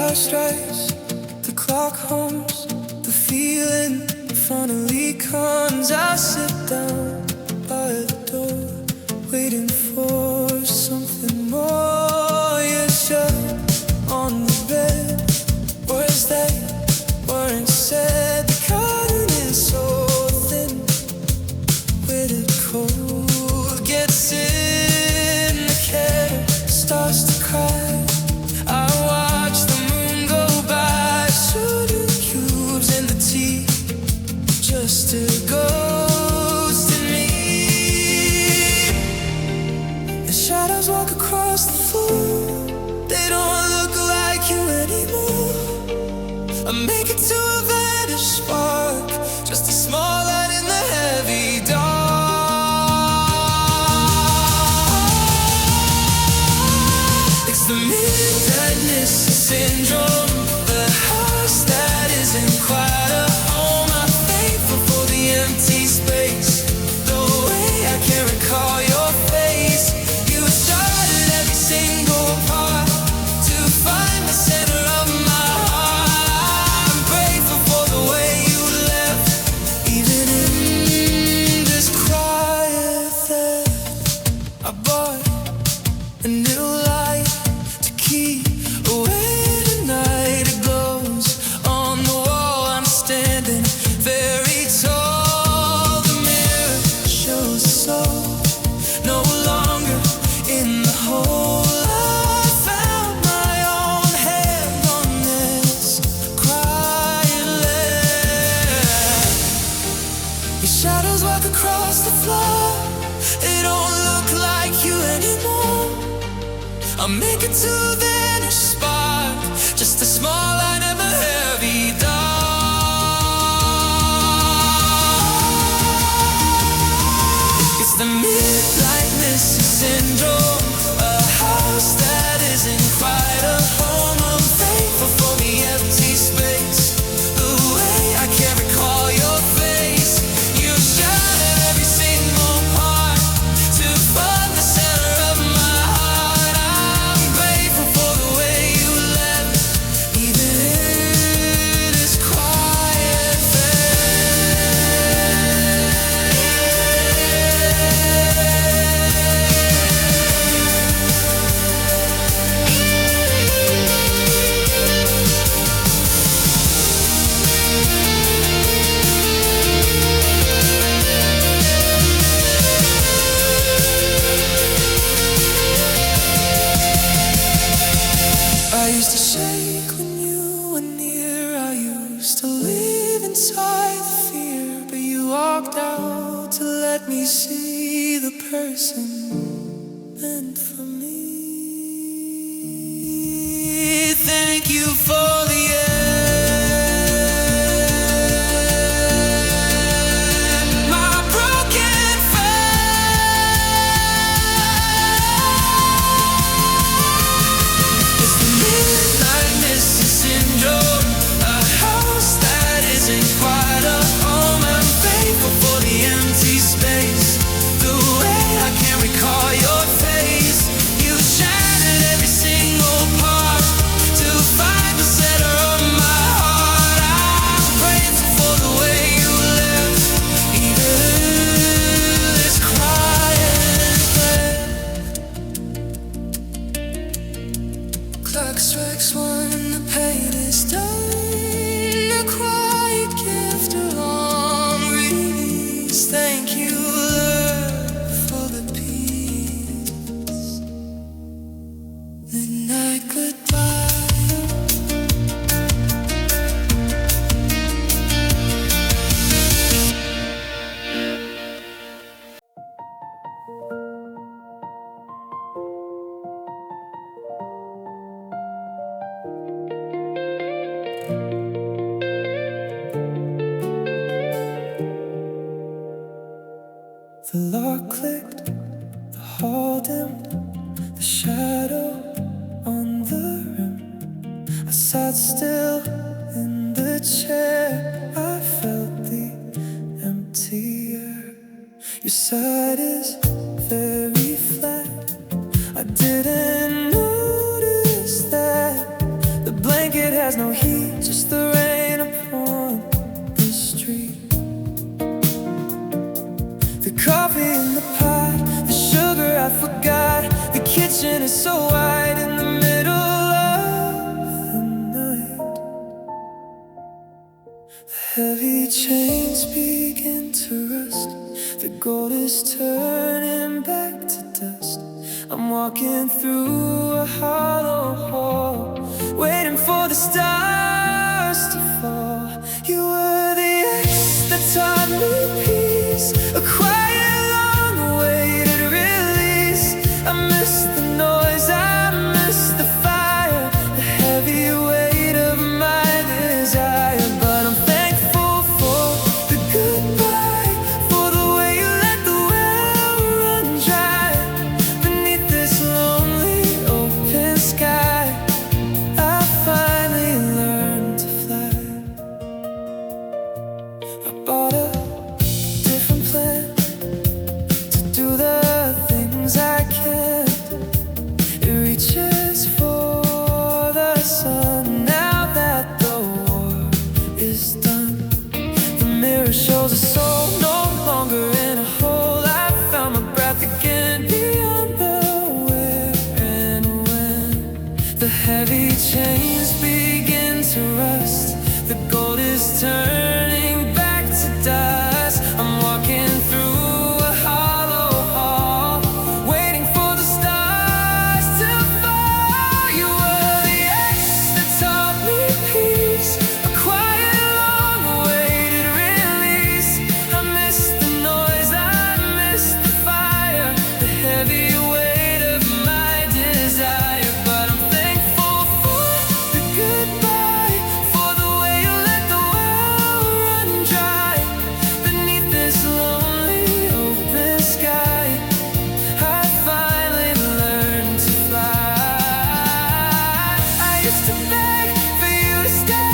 hour strikes, the clock hums, the feeling finally comes. I sit down by the door, waiting for something more. You're shut on the bed, words that weren't said. The curtain is so thin, where the cold gets in. The cat starts to cry. I watch the moon go by, sugar cubes in the tea, just a ghost in me. The shadows walk across the floor, they don't look like you anymore. I make it to a vanished spark, just a small light in the heavy dark. It's the midnightness syndrome, the house that isn't quite a home. I'm thankful for the empty space, the way I can't recall your face. You started every single part to find the center of my heart. I'm grateful for the way you left, even in this quiet theft. I bought a new light to keep away the night. It glows on the wall, I'm standing very tall. The mirror shows the soul, no longer in the hole. I found my own hand on this quiet land. Your shadows walk across the floor, they don't look like you anymore. I'll make it to a vanished spark, just a small light of a heavy dark. It's the midnightness syndrome, a house that isn't quite a home. I'm thankful for the empty space, the way I can't recall your face. You shattered every single part to find the center of my heart. I'm grateful for the way you left, even in this quiet I used to shake when you were near. I used to live inside the fear, but you walked out to let me see the person meant for me. Thank you for the end, my broken friend. It's the midnightness syndrome, a house that isn't quite a home. I'm thankful for the empty space, the way I can't recall your face. You shattered every single part to find the center of my heart. I'm grateful for the way you left, even in this quiet bed. Clock strikes one, the pain is done. A quiet gift, a long release. Thank you, Lord, for the peace. Midnight goodbye. The lock clicked, the hall dimmed, the shadow on the rim. I sat still in the chair, I felt the empty air. Your side is very flat, I didn't notice that. The blanket ocean is so wide in the middle of the night. The heavy chains begin to rust. The gold is turning back to dust. I'm walking through a hollow hall, waiting for the stars to fall. You were the ice that taught me peace, a quiet, long-awaited release. I miss the noise, I miss the fire, the heavy weight of my desire. But I'm thankful for the goodbye, for the way you let the well run dry. Beneath this lonely open sky, I finally learned to fly. I bought a different plan to do the things I can't. It reaches for the sun now that the war is done. The mirror shows a soul no longer in a hole. I found my breath again beyond the where and when. The heavy chains begin to rust. The gold is turning back to dust. I'm walking through a hollow hall, waiting for the stars to fall. You were the ice that taught me peace, a quiet, long-awaited release. I miss the noise, I miss the fire, the heavy weight of my desire. But I'm thankful for the goodbye, for the way you let the well run dry. Beneath this lonely open sky, I finally learned to fly. I used to beg for you to stay,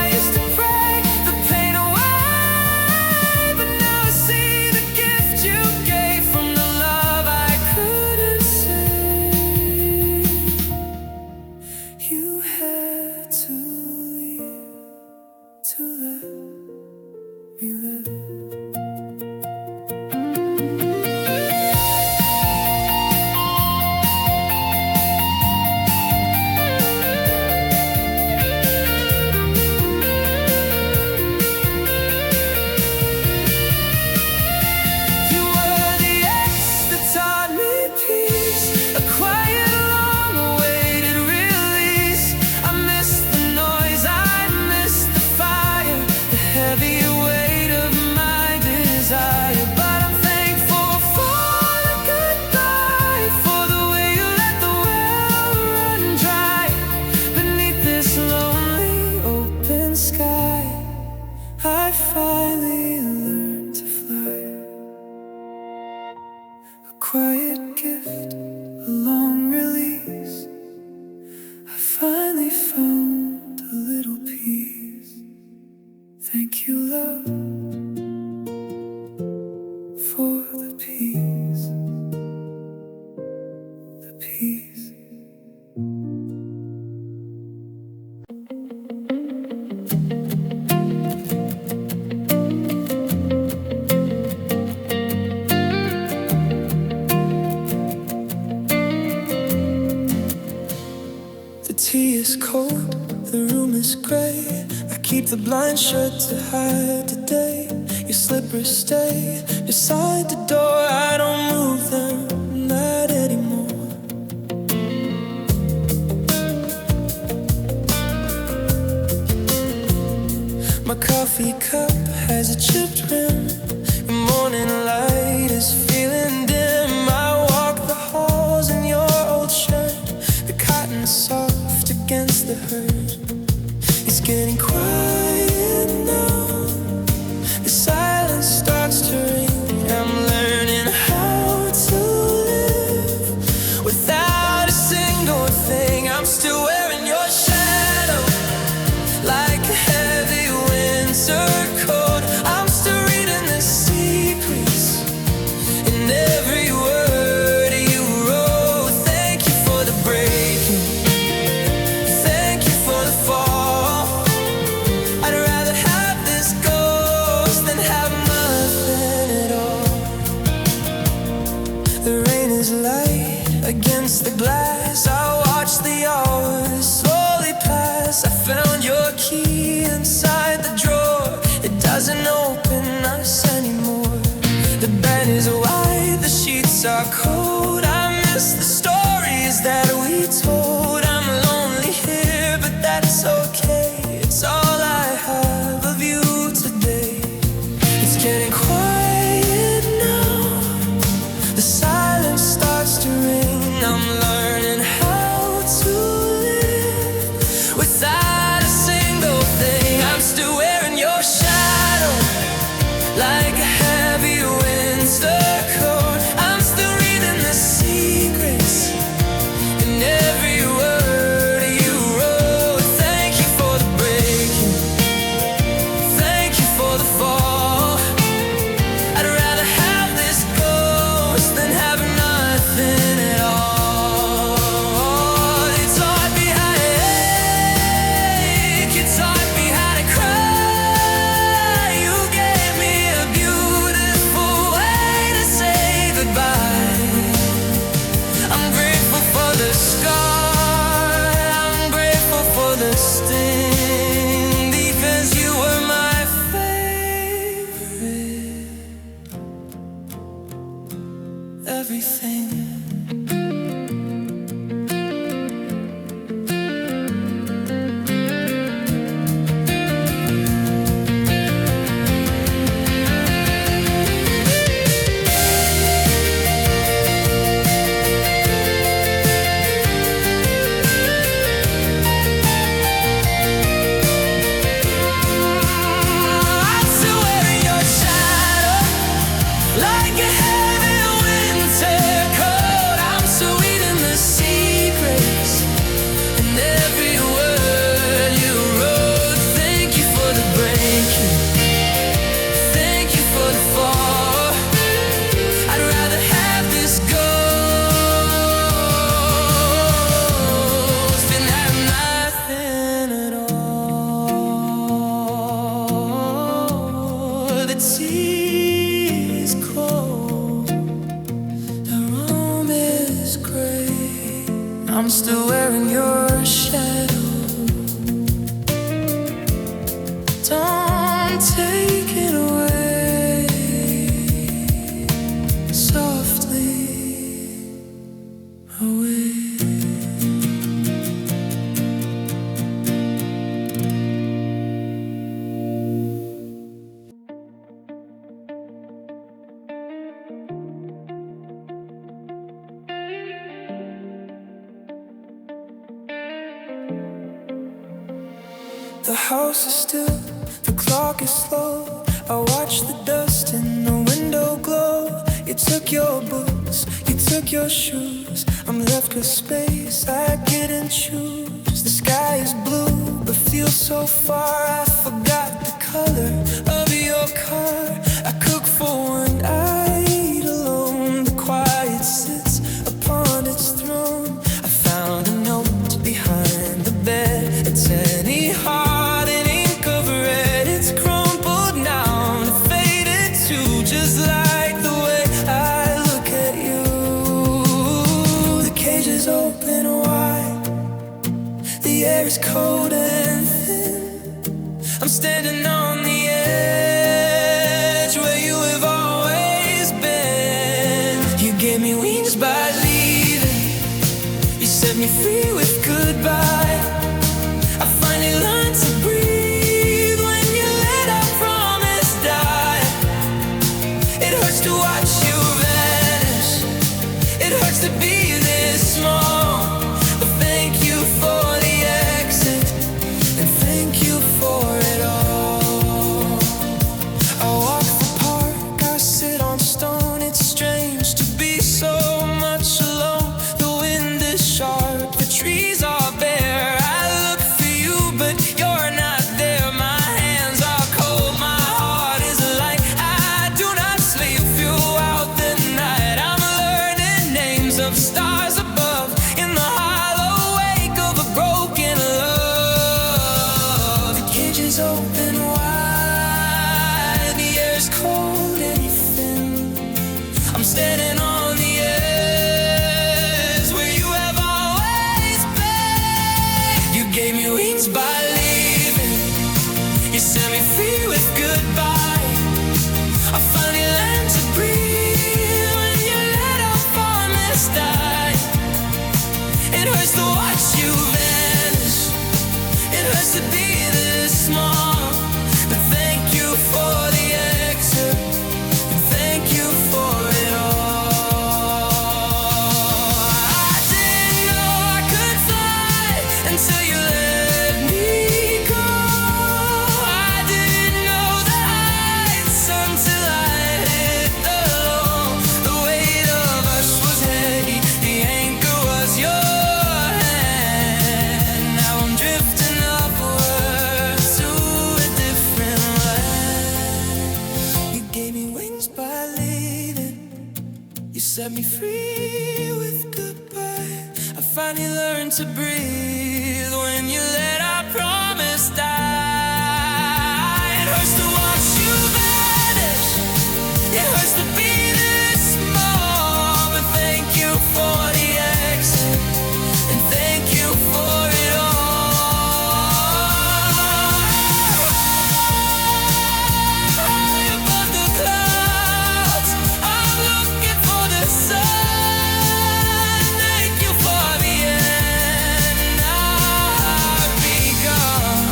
I used to pray the pain away. But now I see the gift you gave from the love I couldn't say. You had to leave to let me live. You were the ice that taught me peace, a quiet, long-awaited release. I miss the noise, I miss the fire, the heavy weight of my desire. But I'm thankful for the goodbye, for the way you let the well run dry. Beneath this lonely open sky, I finally learned to fly. A quiet gift, a long release. I finally found a little peace. Thank you, love, for the peace, the peace. The tea is cold, the room is gray. I keep the blinds shut to hide the day. Your slippers stay beside the door. I don't move them, not anymore. My coffee cup has a chipped rim. The morning light is feeling dim. I walk the halls in your old shirt, the cotton soft against the herd. It's getting quiet now, the silence starts to ring. I'm learning how to live without a single thing. I'm still wearing your shadow like a heavy winter coat. I'm still reading the secrets in every word you wrote. Thank you for the breaking, thank you for the fall. I'd rather have this doesn't open us anymore. The bed is white, the sheets are cold. I miss the stories that we told. I'm lonely here, but that's okay. It's all I have of you today. It's getting quiet now. The silence starts to ring. I'm learning how to live without a single thing. I'm still wearing your shadow like a heavy winter coat. I'm still reading the secrets in every word you wrote. Thank you for the breaking, thank you for the fall. I'd rather have this ghost than have nothing at all. You taught me how to ache, you taught me how to cry. You gave me a beautiful way to say goodbye. I'm grateful for the scar, I'm grateful for the sting, because you were my favorite everything. I'm still wearing your shadow like a heavy winter coat. I'm still reading the secrets in every word you wrote. Thank you for the breaking, thank you for the fall. I'd rather have this ghost than have nothing at all. The tea is cold, the room is gray. I'm still wearing your shadow. Don't take it away. Softly away. The house is still, the clock is slow. I watch the dust in the window glow. You took your books, you took your shoes. I'm left with space I couldn't choose. The sky is blue, but feels so far. I forgot the color of your car. I cook for one, I eat alone. The quiet sits upon its throne. I found a note behind the bed. It's any heart in ink of red. It's crumpled now and faded too, just like the way I look at you. The cage is open wide, the air is cold and thin. I'm standing on the edge where you have always been. You gave me wings by leaving, you set me free with goodbye. I finally learned to breathe when you let our promise die. It hurts to watch you vanish, it hurts to be this small. But thank you for the exit, and thank you for it all. I walk the park, I sit on stone. It's strange to be so much alone. The wind is sharp, the trees are bare. I look for you, but you're not there. My hands are cold, my heart is like I do not sleep throughout the night. I'm learning names of stars above in the hollow wake of a broken love. The cage is open wide, the air is cold and thin. I'm standing on the edge where you have always been. You gave me wings by leaving, You set me free with goodbye. I finally learned to breathe when you let our promise die. It hurts to watch you vanish. It hurts to be this small. But thank you for the exit. Thank you for it all. I didn't know I could fly until you let me go. I didn't know the heights until I hit the low. The weight of us was heavy, the anchor was your hand. Now I'm drifting upwards to a different land. You gave me wings by leaving. You set me free with goodbye. I finally learned to breathe when you let our promise die. It hurts to watch you vanish. It hurts to be this small. But thank you for the exit. And thank you for it all. High above the clouds, I'm looking for the sun. Thank you for the end. I've begun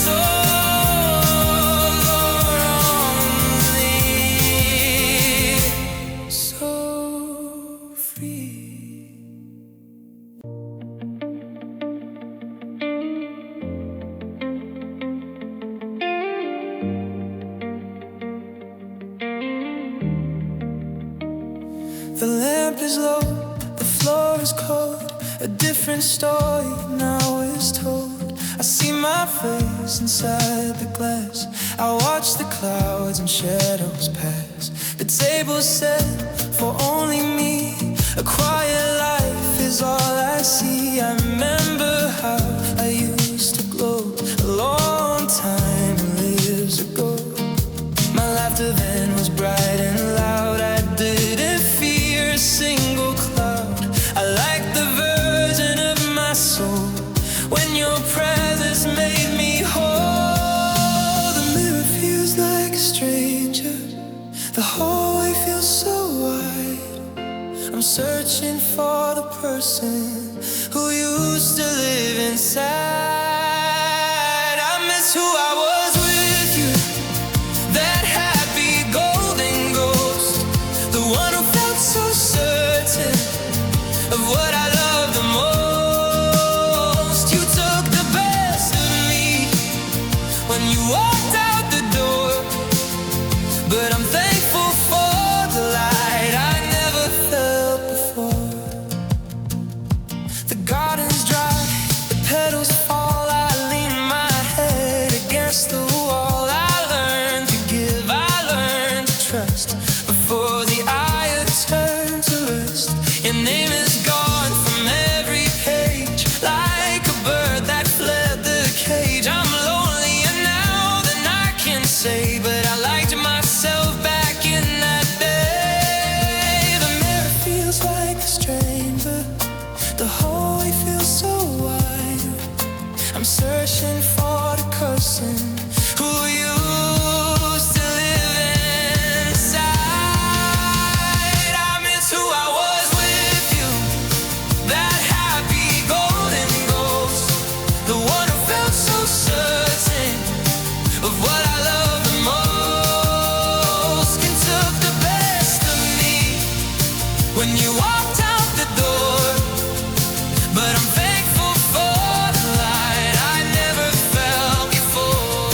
so lonely, so free. The lamp is low, the floor is cold. A different story now is told. I see my face inside the glass. I watch the clouds and shadows pass. The table's set for only me. A quiet life is all I see. I remember how I used to glow a long time years ago. My laughter then was bright and loud. I didn't fear a single cloud. I liked the version of my soul when your presence made me whole. The mirror feels like a stranger. The hallway feels so wide. I'm searching for the person who used to live inside. I miss who I was with you. That happy golden ghost. The one who felt so certain of what I loved the most. You took the best of me when you walked out the door. But I'm thankful for the light I never felt before. The garden's dry, the petals fall. I lean my head against the wall. I learned to give, I learned to trust before the eye turned to rest. Your name is gone from every page, like a bird that fled the cage. I'm lonelier now than I can say, but I liked myself back in that day. The mirror feels like a stranger. The hallway feels so wide. I'm searching for the person who used to live inside. I miss who I was with you. That happy golden ghost. The one who felt so certain of what I loved the most. And took the best of me when you walked out the door. But I'm thankful for the light I never felt before.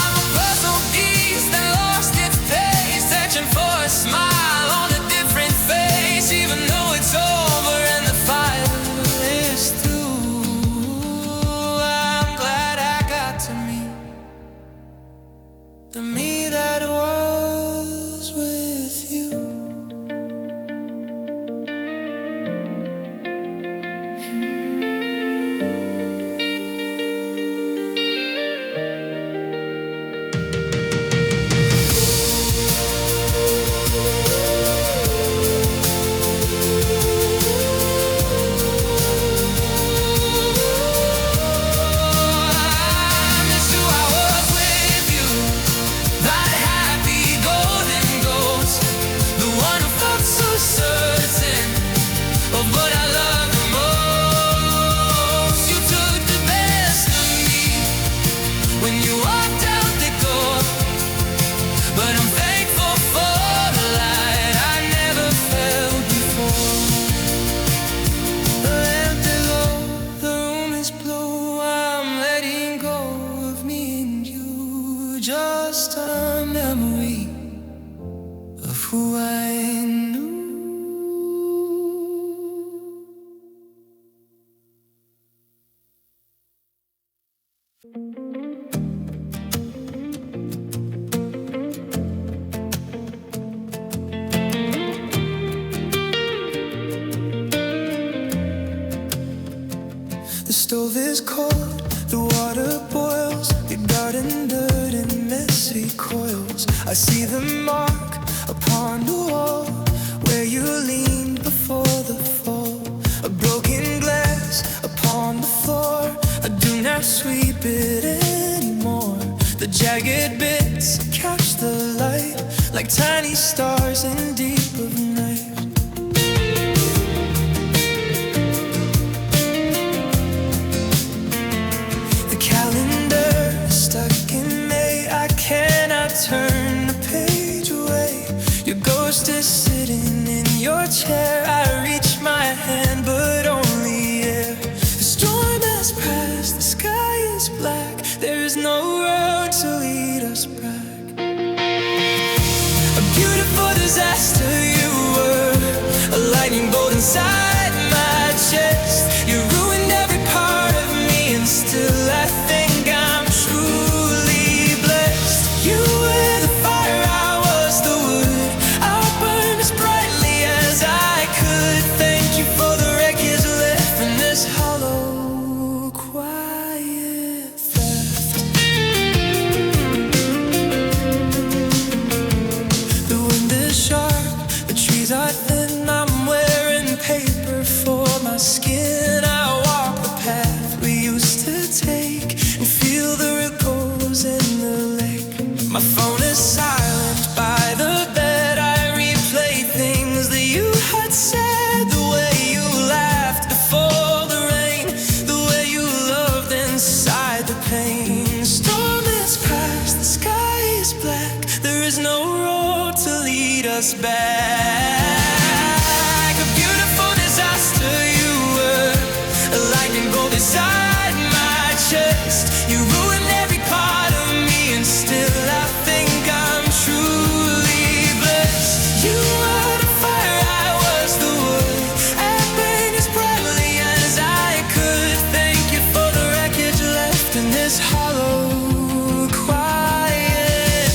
I'm a puzzle piece that lost its pace, searching for a smile on a different face. Even though it's over and the fire is through, I'm glad I got to meet the me that was with you. just a memory of who I knew. The stove is cold, the water boils, your garden dirt in messy coils. I see the mark upon the wall where you leaned before the fall. A broken glass upon the floor, I do not sweep it anymore. The jagged bits catch the light like tiny stars in deep of night. Cannot turn the page away. Your ghost is sitting in your chair. I reach my hand, but only air. The storm has passed, the sky is black. There is no road to lead us back. A beautiful disaster you were, a lightning bolt inside my chest. You ruined every part of me, and still I think I'm truly blessed. You were the fire, I was the wood. I'll burn as brightly as I could. Thank you for the wreckage left in this hollow, quiet theft. The wind is sharp, the trees are thin. I'm wearing paper for my skin. I walk the path we used to take and feel the ripples in the lake. My phone is silent by the bed. I replay things that you had said. The way you laughed before the rain, the way you loved inside the pain. The storm is past, the sky is black. There is no road to lead us back. A beautiful disaster you were, a lightning bolt inside my chest. You ruined every part of me, and still I think I'm truly blessed. You were the fire, I was the wood. I burned as brightly as I could. Thank you for the wreckage left in this hollow, quiet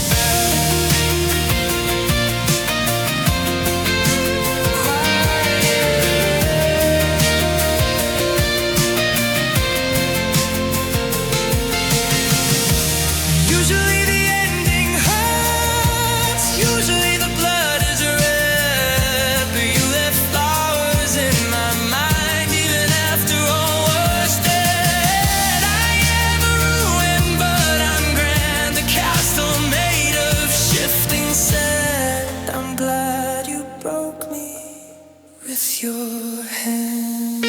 Usually the ending hurts, usually the blood is red, but you left flowers in my mind even after all was dead. I am a ruin, but I'm grand, a castle made of shifting sand. I'm glad you broke me with your hands.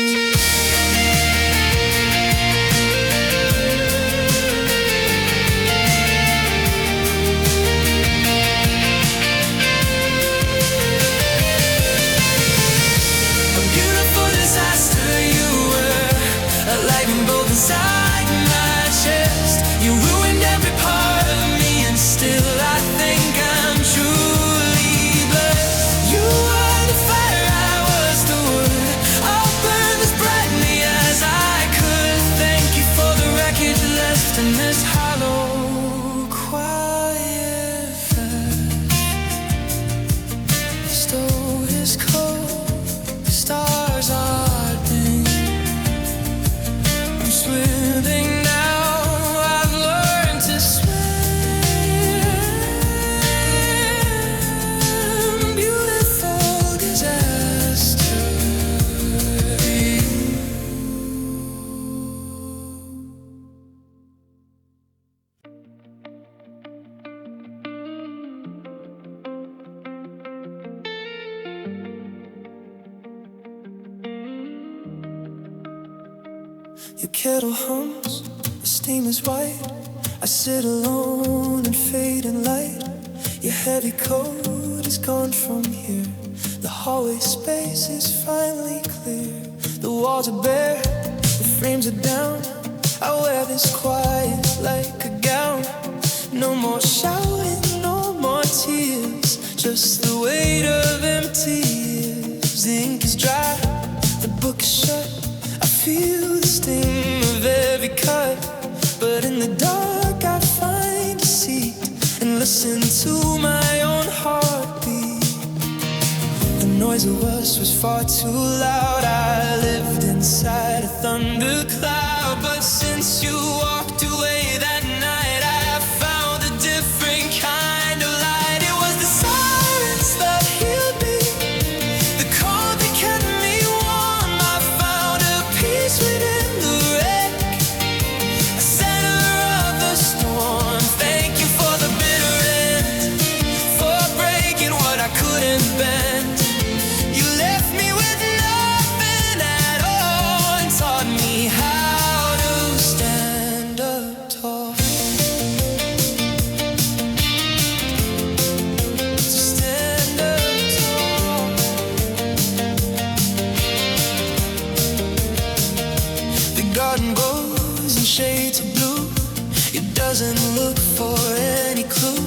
Inside my chest, you ruined every part of me, and still I think I'm truly blessed. You were the fire, I was the wood. I'll burn as brightly as I could. Thank you for the wreckage left in this hollow, quiet fest. The stove is cold, the stars are dim. Swimming now, I've learned to swim. Beautiful disaster. Your kettle hums, the steam is white. I sit alone in fading light. Your heavy coat is gone from here. The hallway space is finally clear. The walls are bare, the frames are down. I wear this quiet like a gown. No more shouting just the weight of empty years. The ink is dry, the book is shut. I feel the sting of every cut, but in the dark I find a seat and listen to my own heartbeat. The noise of us was far too loud. I lived inside a thundercloud, but since you walked away that night, I found a different kind of light. It was the silence that healed me, the cold that kept me warm. I found a peace within the wreck, a center of the storm. Thank you for the bitter end, for breaking what I couldn't bend. You left me with nothing at all and taught me how to stand up tall. To stand up tall. The garden goes in shades of blue. It doesn't look for any clue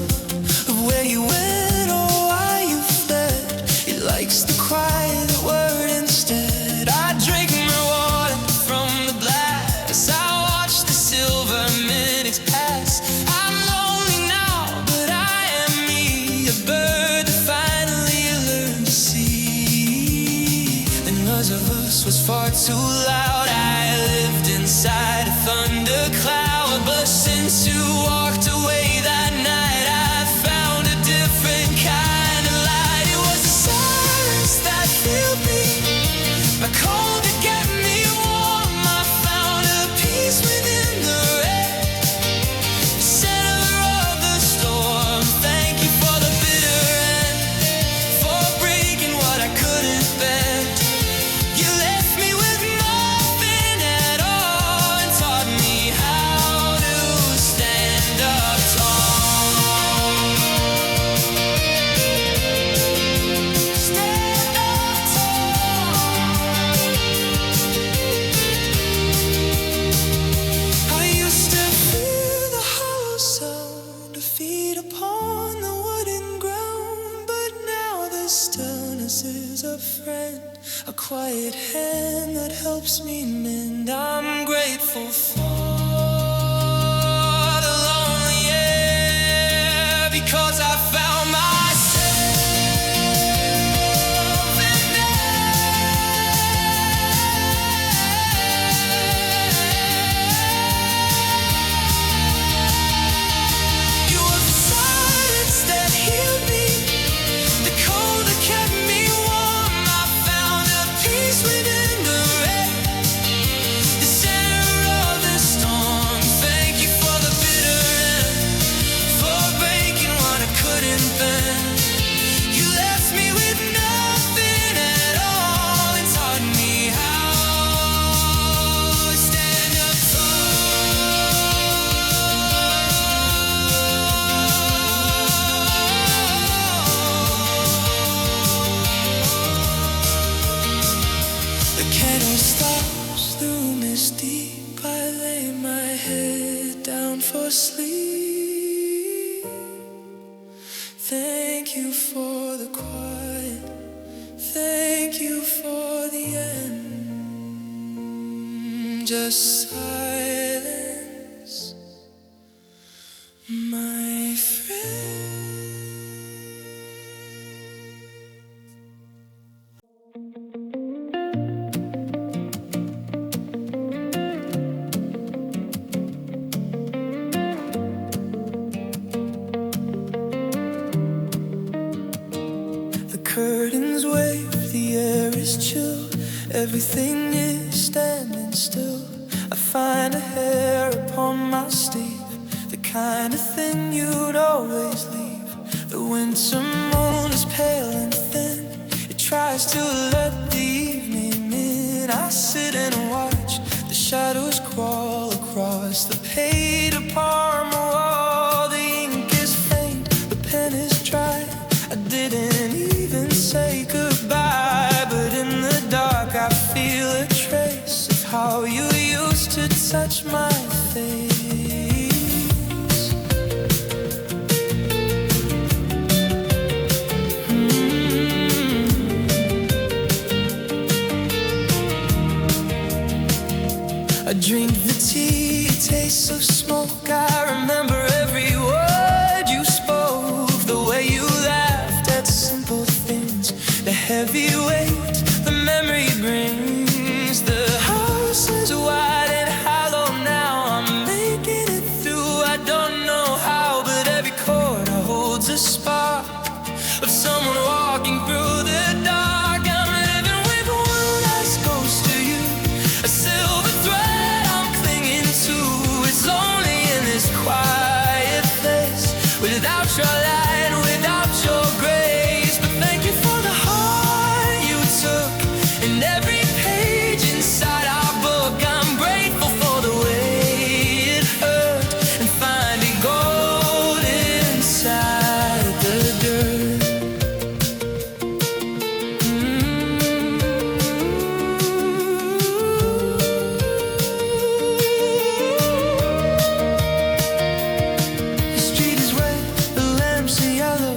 of where you went or why you fled. It likes the quiet word instead. I drink my water from the glass. I watch the silver minutes pass. I'm lonely now, but I am me, a bird that finally learned to see. The noise of us was far too loud. I lived inside a thundercloud, but since you walked away that night, I found a different kind of light. It was the silence that healed me, my cold that kept me warm. I found a peace within the wreck, the center of the storm. Thank you for the bitter end, for breaking what I couldn't bend. You left me with nothing at all and taught me how to stand up tall. Stand up tall. I used to fear the hollow sound of feet upon the wooden ground, but now the stillness is a friend, a quiet hand that helps me mend. I'm grateful for the lonely air, because I found myself in there. You were the silence that healed me, the cold that kept me warm. I found a peace within the wreck, the center of the storm. Thank you for the bitter end, for breaking what I couldn't bend. You left me with nothing at all and taught me how to stand up tall. The candle stops, the room is deep. I lay my head down for sleep. Thank you for the quiet, thank you for the end. Just silence, my friend. The curtains wave, the air is chill, everything is standing still. I find a hair upon my sleeve, the kind of thing you'd always leave. The winter moon is pale and thin, it tries to let the evening in. I sit and watch the shadows crawl across the page upon the wall. The ink is faint, the pen is dry. I didn't even say goodbye, but in the dark I feel a trace of how you used to touch my face. hiss of smoke. I remember every word you spoke, the way you laughed at simple things, the heavy weight the memory brings. The house is wide and hollow now. I'm making it through, I don't know how, but every corner holds a spark of someone walking through the dark. I'm living with one last ghost of you, a silver thread I'm clinging to. It's lonely in this quiet place, without your light and without your grace. But thank you for the heart you took, and every page inside our book. I'm grateful for the way it hurt, and finding gold inside the dirt. The street is red, the lamps are yellow,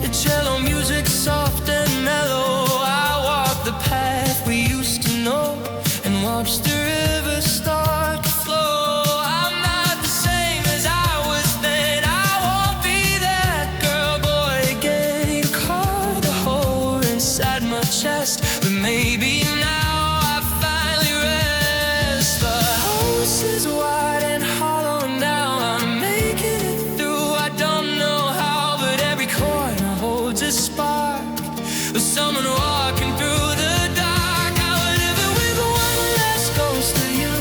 the cello music soft and mellow. I walk the path we used to know and watch the river start to flow. I'm not the same as I was then. I won't be that girl, boy again. You carved a hole inside my chest, but maybe now I finally rest. The house is wide and hollow now. I'm making it through, I don't know how, but every corner holds a spark of someone walking through the dark. I was living with one last ghost of you,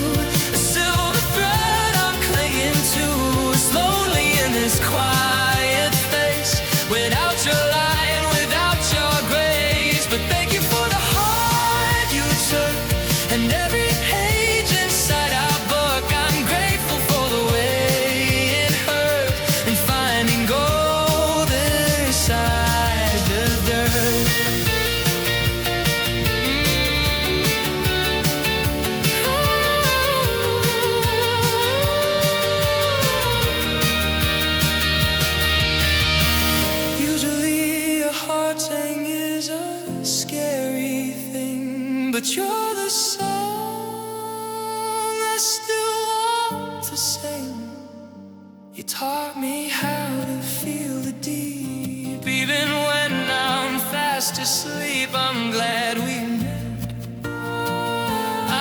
a silver thread I'm clinging to. It's lonely in this quiet place, without your light and without your grace. But thank you for the heart you took, and every page inside our book. I'm grateful for the way it hurt, and finding gold inside the dirt. Usually a haunting is a scary thing, but you're the song I still want to sing. You taught me how to feel the deep, even when I'm fast asleep. I'm glad we met,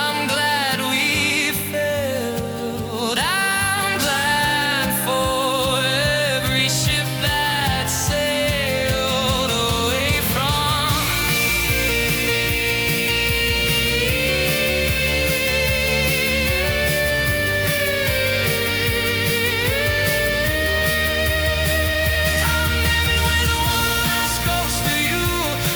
I'm glad we failed. I'm glad for every ship that sailed away from I'm living with one last ghost of you,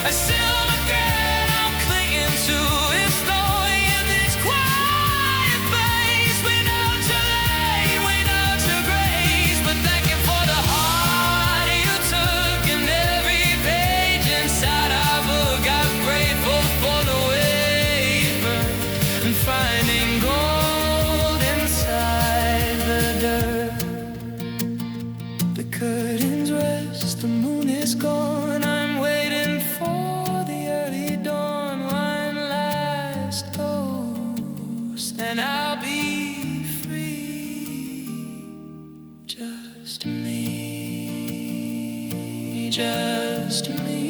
a silver thread I'm clinging to. It's lonely in this quiet place, without your light, without your grace. But thank you for the heart you took, and every page inside our book. I'm grateful for the way it burned, and finding gold inside the dirt. The curtains rest, the moon is gone. I'm waiting for the early dawn, one last ghost, and I'll be free. Just me, just me.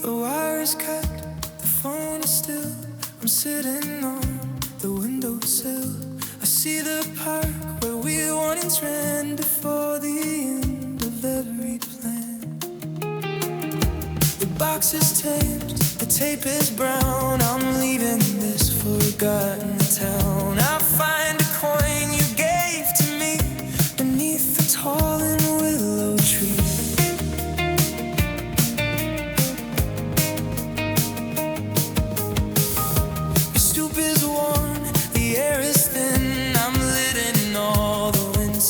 The wire is cut, the phone is still. I'm sitting on the windowsill. I see the park where we once ran before the end of every plan. The box is taped, the tape is brown. I'm leaving this forgotten town. I find a coin you gave to me beneath the tall and willow tree. Your stoop is worn, the air is thin. I'm lit in all the winds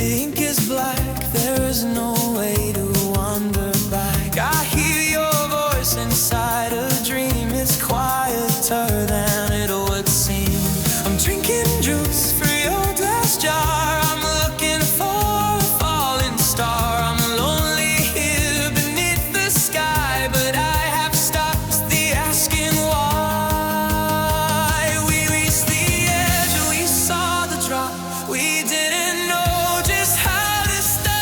ink is black, there is no way to wander back. I hear your voice inside a dream, it's quieter than it would seem. I'm drinking juice for your glass jar, I'm looking for a falling star. I'm lonely here beneath the sky, but I have stopped the asking why. We reached the edge, we saw the drop, we didn't know just how to stop.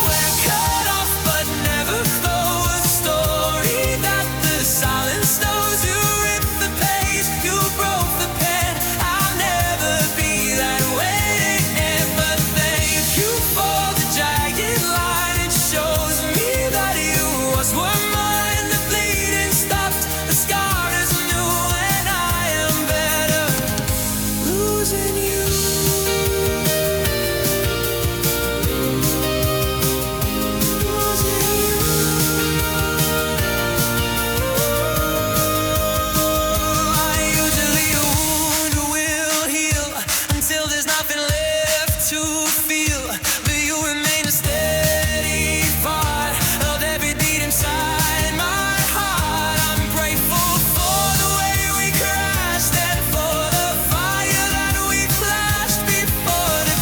We're cut off but never close, a story that the silence knows. You ripped the page, you broke the pen, I'll never be that way again. But thank you for the jagged line, it shows me that you once were mine. The bleeding stopped, the scar is new, and I am better losing you. Usually a wound will heal until there's nothing left to feel, but you remain a steady part of every beat inside my heart. I'm grateful for the way we crashed and for the fire that we flashed before the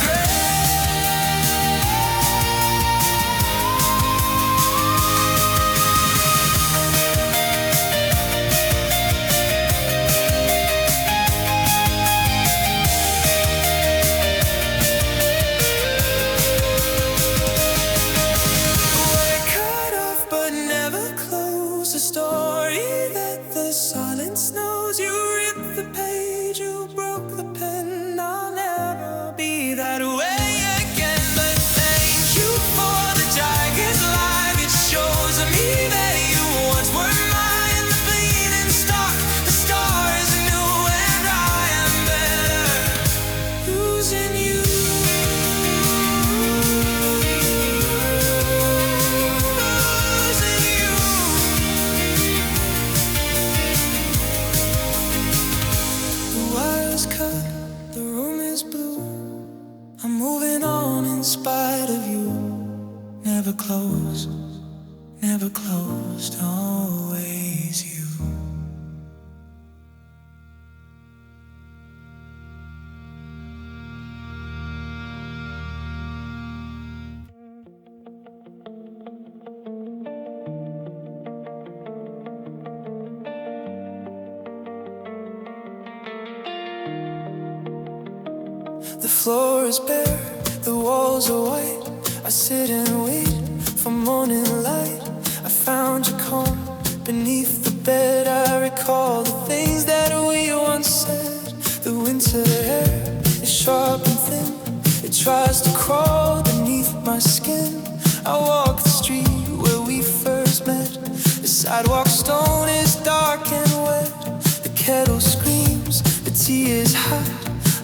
We're cut off but never close, a story that the silence knows. You ripped the page, you broke the pen, I'll never be that way again. But thank you for the jagged line, it shows me that you once were mine. The bleeding stock, the scar is new, and I am better losing you. Losing you. The wire's cut, the room is blue, I'm moving on in spite of you. Never closed, never closed, always you. The floor is bare, the walls are white. I sit and wait for morning light. I found your comb beneath the bed. I recall the things that we once said. The winter air is sharp and thin, it tries to crawl beneath my skin. I walk the street where we first met. The sidewalk stone is dark and wet. The kettle screams, the tea is hot.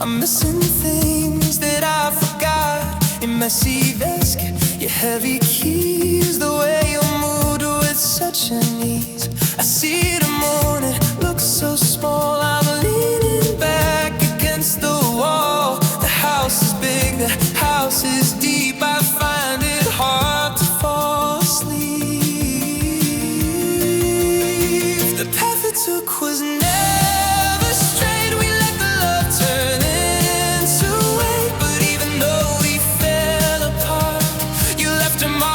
I'm missing things that I forgot. Your messy desk, your heavy keys, the way you moved with such an ease. I see the morning, looks so small. I'm leaning back against the wall. The house is big, the house is deep. I find it hard to fall asleep. The path it took was never straight. We let the love turn into weight, but even though we fell apart, you left a mark.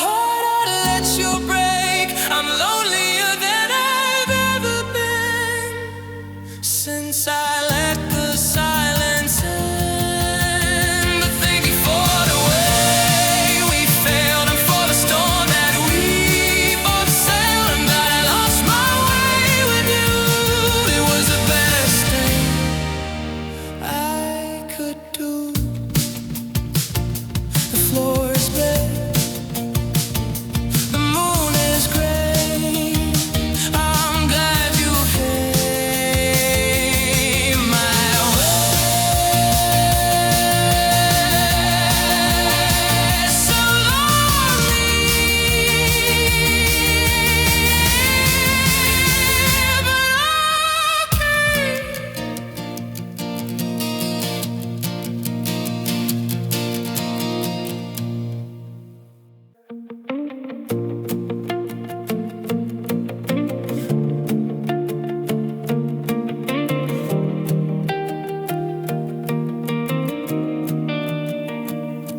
heart, I'd let you break. I'm lonelier than I've ever been since I let the silence in. But thank you for the way we failed and for the storm that we both sailed, and that I lost my way with you. It was the best thing I could do. The floor is bare, the moon is gray. I'm glad you came my way. So lonely, but okay.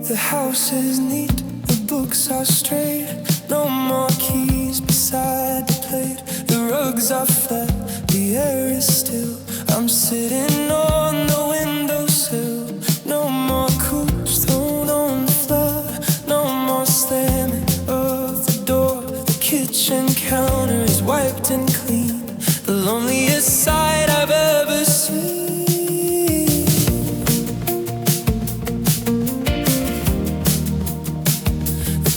The house is neat, the books are straight. No more keys beside the plate. The rugs are flat, the air is still. I'm sitting on the windowsill. No more coops thrown on the floor. No more slamming of the door. The kitchen counter is wiped and clean. The loneliest sight I've ever seen.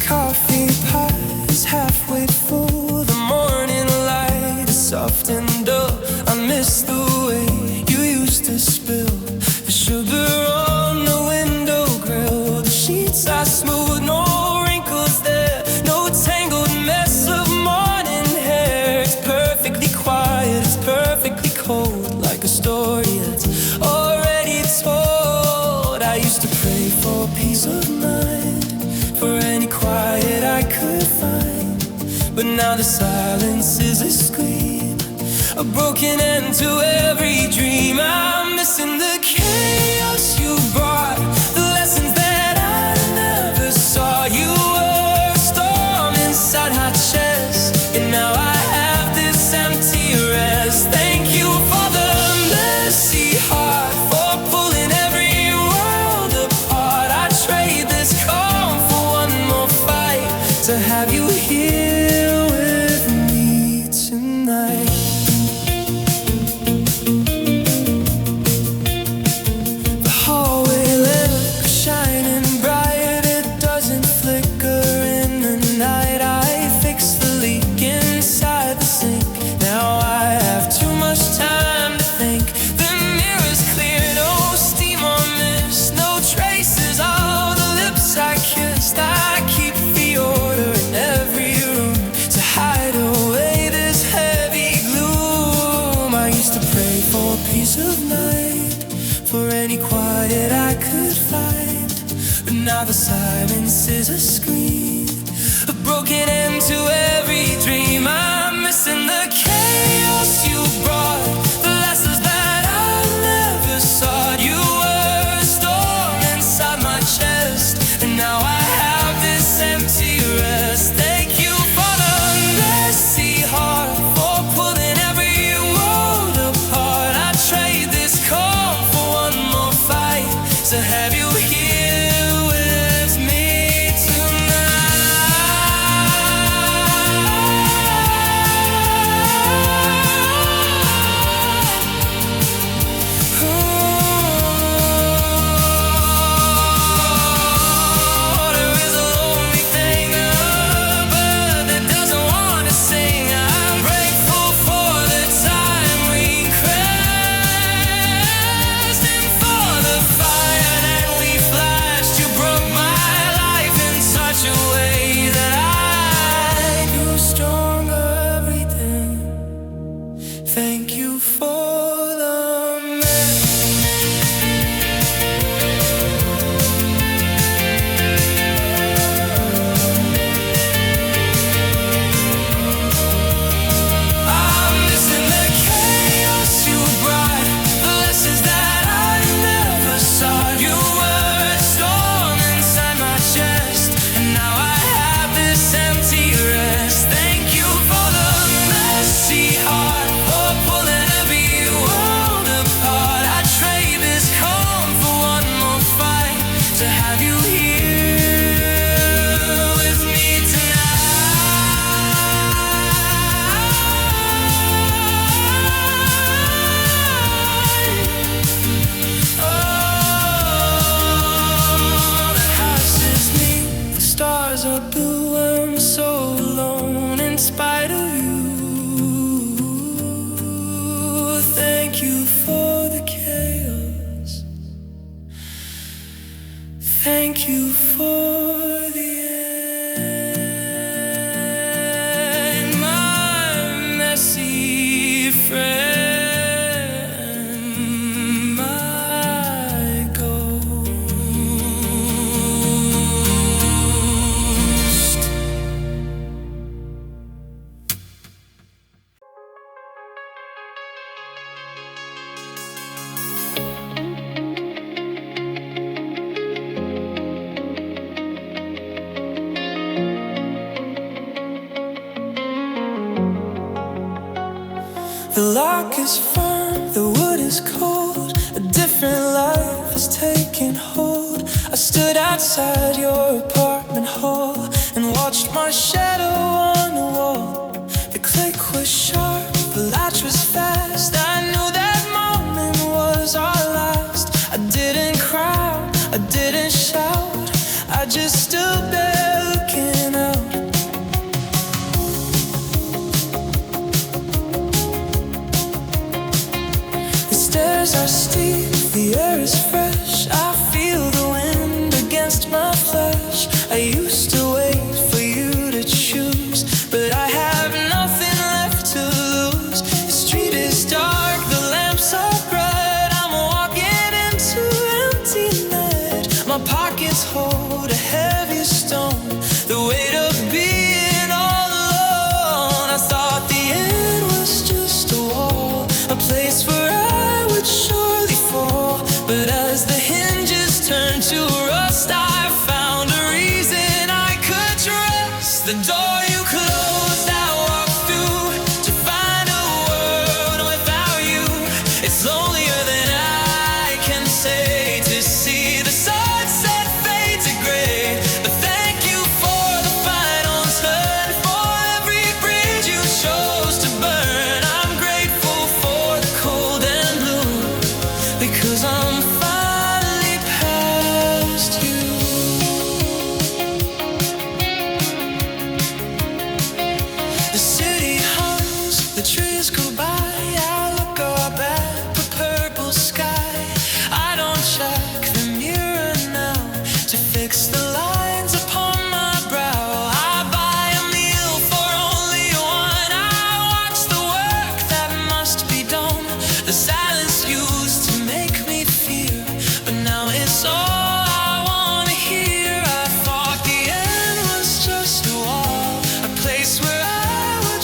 Coffee pot is halfway full. The morning light is soft and dull. I miss the way you used to spill the sugar on the window grill. The sheets are smooth, no wrinkles there. No tangled mess of morning hair. It's perfectly quiet, it's perfectly cold, like a story that's already told. I used to pray for peace of mind, for any quiet I could find. But now the silence is a scream, a broken end to every dream. I'm missing the chaos you brought, the lessons that I never saw. You were a storm inside my chest, and now I have this empty rest. Thank you for the messy heart, for pulling every world apart. I trade this calm for one more fight, to have you here with me tonight. The hallway lamp shining bright, it doesn't flicker in the night. I fixed the leak inside the sink. Now I have too much time to think. The mirror's clear, no steam on this, no traces of the lips I kissed. I keep the order in every room to hide away this heavy gloom. I used to pray for peace of mind, for any quiet I could find. But now the silence is a scream, a broken end to every dream. I'm missing the chaos you brought, the lessons that I never sought. You were a storm inside my chest, and now I have this empty rest. Thank you for the messy heart, for pulling every world apart. I trade this calm for one more fight, to have you here with me tonight. I'm so alone in spite of you. Thank you for the chaos. Thank you for the end, my messy friend, my ghost. The lock is firm, the wood is cold. A different life has taken hold. I stood outside your apartment hall and watched my shadow on the wall. The click was sharp, the latch was fast. I knew that moment was our last. I didn't cry, I didn't shout, I just stood there looking out. The stairs are steep, the air is fresh. I feel the wind against my flesh. I used to wait for you to choose, but I have nothing left to lose. The street is dark, the lamps are bright. I'm walking into empty night. My pockets hold a heavy stone, the weight of being all alone. I thought the end was just a wall, a place where I would surely fall. But as the hinges turned to rust, I found a reason I could trust. The door you closed, I walked through to find a world without you. It's lonelier than I can say to see the sunset fade to gray. But thank you for the final turn, for every bridge you chose to burn. I'm grateful for the cold and blue, because I'm finally past you. The city hums, the trees go by. I look up at the purple sky. I don't check the mirror now to fix the lines upon my brow. I buy a meal for only one. I watch the work that must be done. The silence used to make me fear, but now it's all I wanna hear. I thought the end was just a wall, a place where I would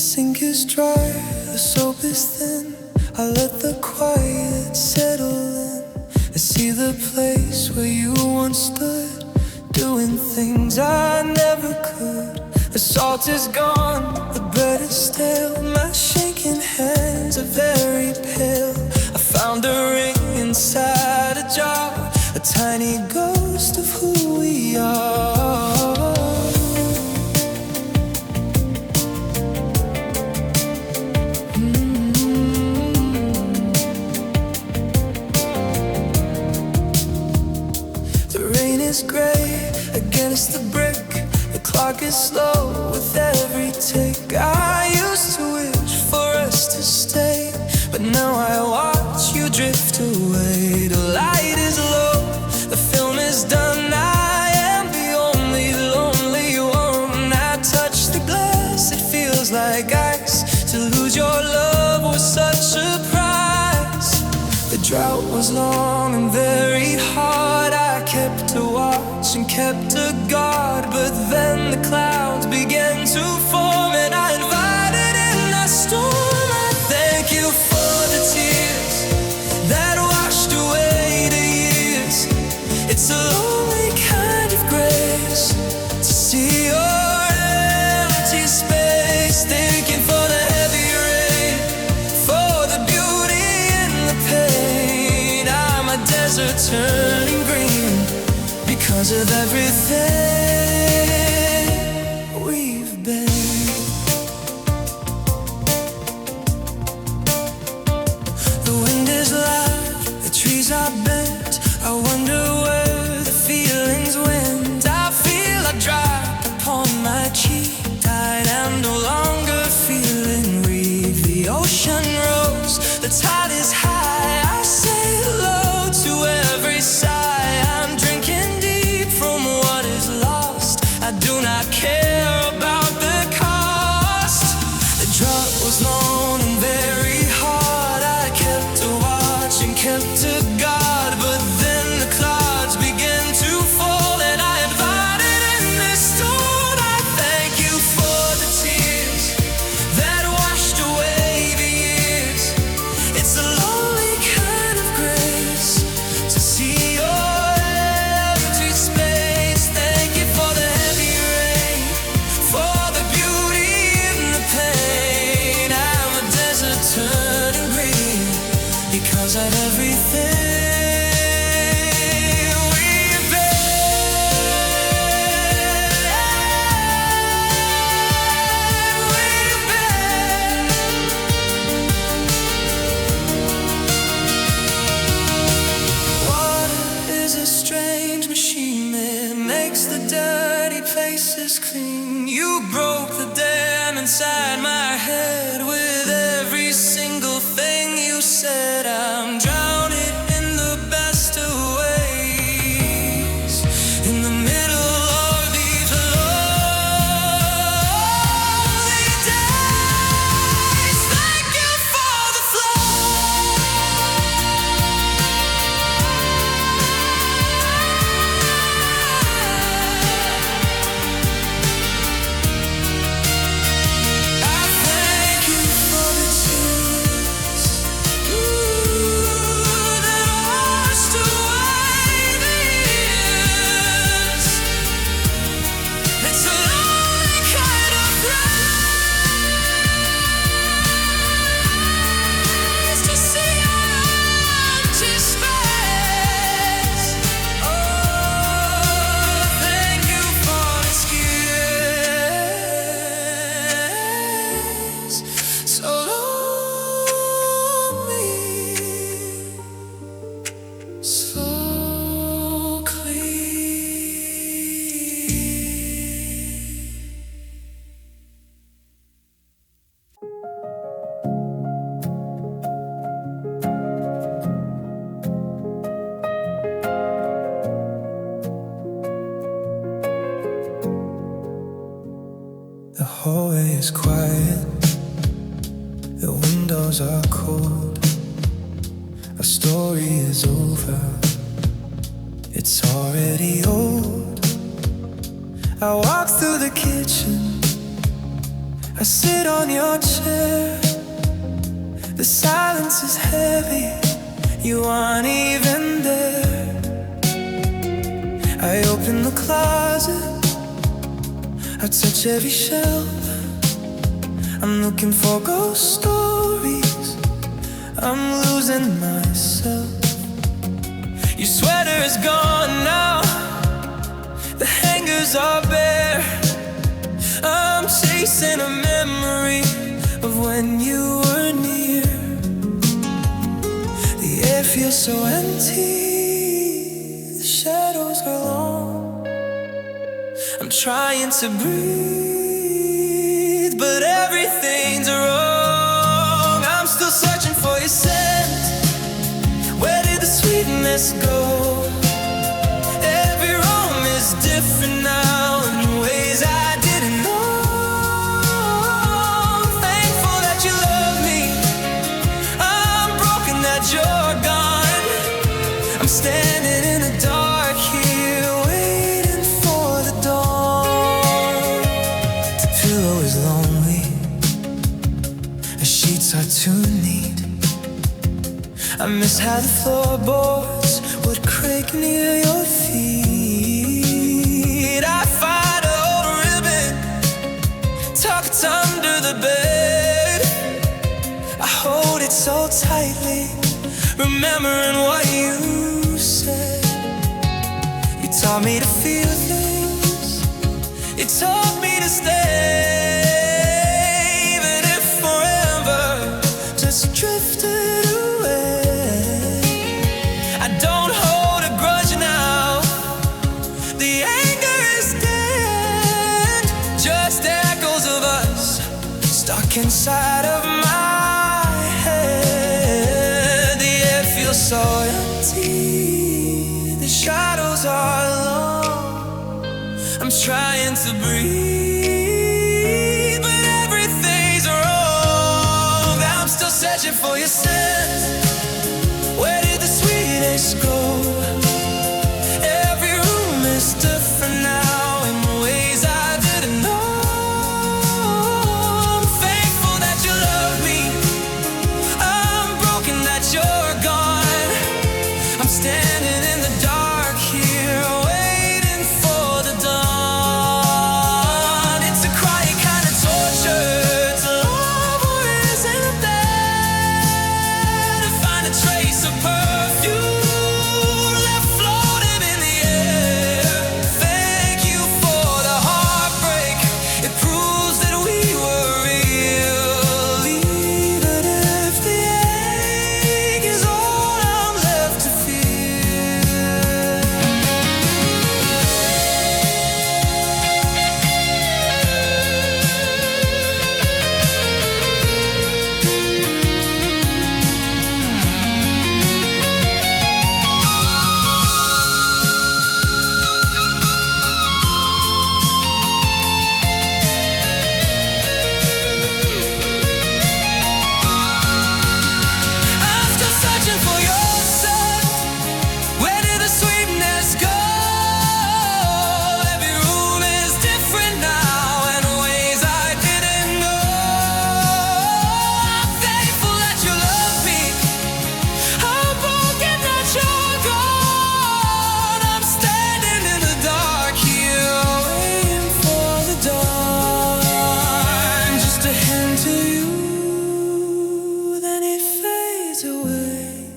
sink is dry, the soap is thin. I let the quiet settle in. I see the place where you once stood, doing things I never could. The salt is gone, the bread is stale. My shaking hands are very pale. I found a ring inside a jar, a tiny ghost of who we are. The rain is gray against the brick. The clock is slow with every tick. I used to wish for us to stay, but now I watch you drift away. The light is low, the film is done. I am the only lonely one. I touch the glass, it feels like ice. To lose your love was such a price. The drought was long and very hard. I kept a watch and kept a guard, but then the clouds began to form, and I invited in that storm. I thank you for the tears that washed away the years. It's a lonely kind of grace to see your empty space. Thanking for the heavy rain, for the beauty in the pain. I'm a desert turning green because of everything we've been. The wind is loud, the trees are bent. I wonder where the feelings went. I feel a drop upon my cheek. I am no longer feeling weak. The ocean rose, the tide is high. I say hello to every sigh. I'm drinking deep from what is lost. I do not care about the cost. The drought was long and very hard. I kept a watch and kept a guard, but then the clouds began to fall, and I invited in this storm. I thank you for the tears that washed away the years. It's a lonely kind of grace to see your empty space. Thank you for the heavy rain, for the beauty in the pain. I'm a desert turning green because of everything we've been. Water is a strange machine that makes the dirty places clean. You broke the dam inside my head with every single thing you said. I'm drowning in the best of ways, in the middle of these lonely days. Thank you for the flow. I thank you for the tears, that washed away the years. It's a lonely kind of grace to see your empty space. Oh, thank you for this kiss. So lonely, so clean. The hallway is quiet, the windows are cold. Our story is over, it's already old. I walk through the kitchen I sit on your chair. The silence is heavy. You aren't even there. I open the closet. I touch every shelf. I'm looking for ghost stories. I'm losing myself. Your sweater is gone now. The hangers are bare. I'm chasing a memory of when you were near. The air feels so empty. The shadows are long. I'm trying to breathe, but everything's wrong. I'm still searching for your scent. Where did the sweetness go? Every room is different now in ways I didn't know. I'm thankful that you love me. I'm broken that you're gone. I'm standing in the dark here, waiting for the dawn. The pillow is lonely. The sheets are too neat. I miss how the floorboards would creak near your feet. I find an old ribbon tucked under the bed. I hold it so tightly, remembering what you said. You taught me to feel things. You taught me to stay, even if forever just drifted away. I don't hold a grudge now. The anger is dead. Just echoes of us stuck inside of my head. The air feels so empty. The shadows are long. I'm trying to breathe, but everything's wrong. I'm still searching for your scent. Where did the sweetness go? Every room is different now in ways I didn't know. I'm thankful that you love me. I'm broken that you're gone. I'm standing in the dark here, waiting for the dawn. It's a quiet kind of torture to love or isn't there. To find a trace of perfume left floating in the air. Thank you for the heartbreak. It proves that we were real. Even if the ache is all I'm left to feel. I'm still searching for your scent. Where did the sweetness go? Every room is different now in ways I didn't know. I'm thankful that you love me. I'm broken that you're gone. I'm standing in the dark here, waiting for the dawn. Just a hint to you, then it fades away.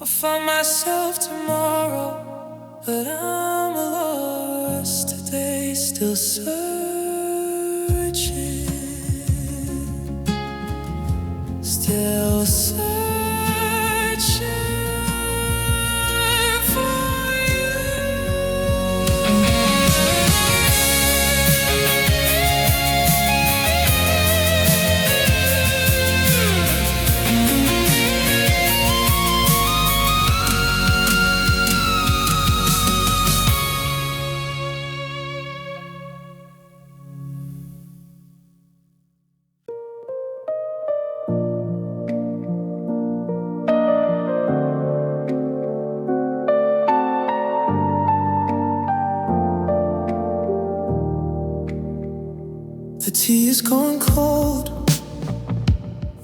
I'll find myself tomorrow, but I'm lost today, still searching, still searching for you.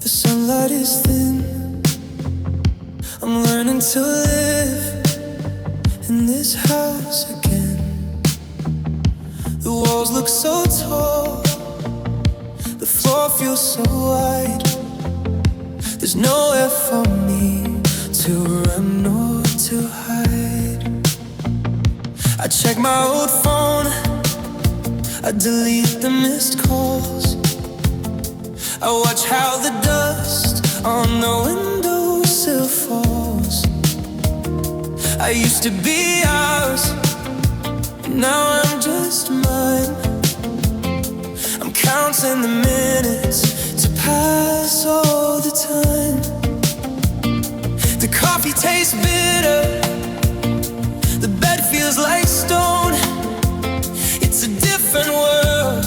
The sunlight is thin. I'm learning to live in this house again. The walls look so tall, the floor feels so wide. There's nowhere for me to run or to hide. I check my old phone, I delete the missed calls. I watch how the dust on the windowsill falls. I used to be ours, now I'm just mine. I'm counting the minutes to pass all the time. The coffee tastes bitter, the bed feels like stone. It's a different world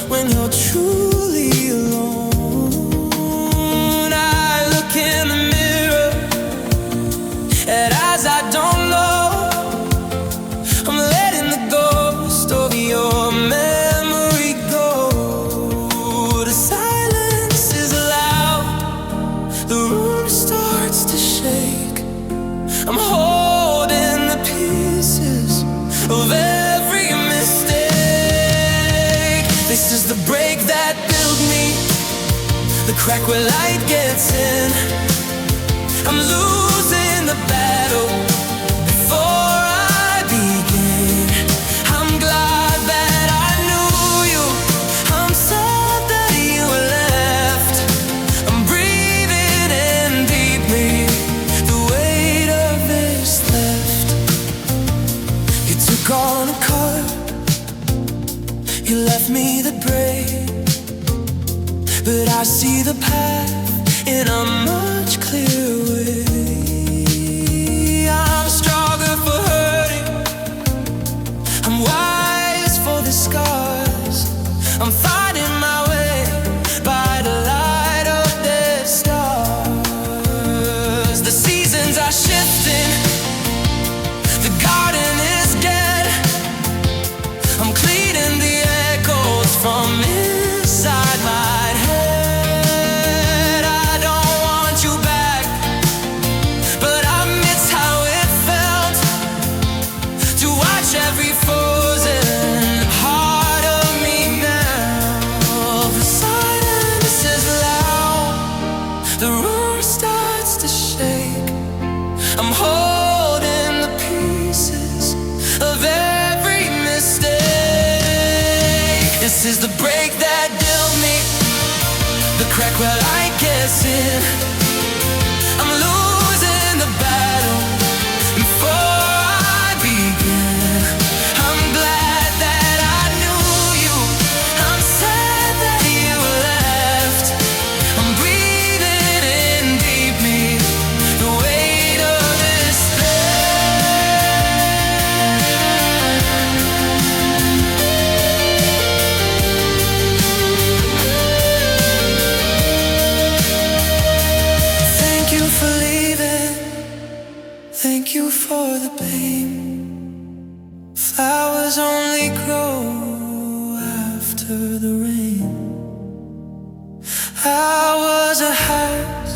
when you're truly alone. I look in the mirror at eyes I don't know. I'm letting the ghost of your memory go. The silence is loud, the room starts to shake. I'm holding the pieces of every mistake. This is the break that built me, the crack where light gets in. I'm losing the battle before I begin. I'm glad that I knew you, I'm sad that you left. I'm breathing in deeply, the weight of this left. You took on a car, you left me the brake, but I see the path in a much clearer way. I'm stronger for hurting, I'm wise for the scars. I'm finding my way by the light of the stars. The seasons are shifting, the garden is dead. I'm cleaning the echoes from inside my head. I don't want you back, but I miss how it felt to watch every frozen part of me melt. The silence is loud, the room starts to shake. I'm holding the pieces of every mistake. This is the break that dealt me, the crack where light gets in. I'm losing the battle before I begin. I'm glad that I knew you, I'm sad that you left. I'm breathing in deeply, the weight of this Thank you for leaving, thank you for the pain. Flowers only grow after the rain. I was a house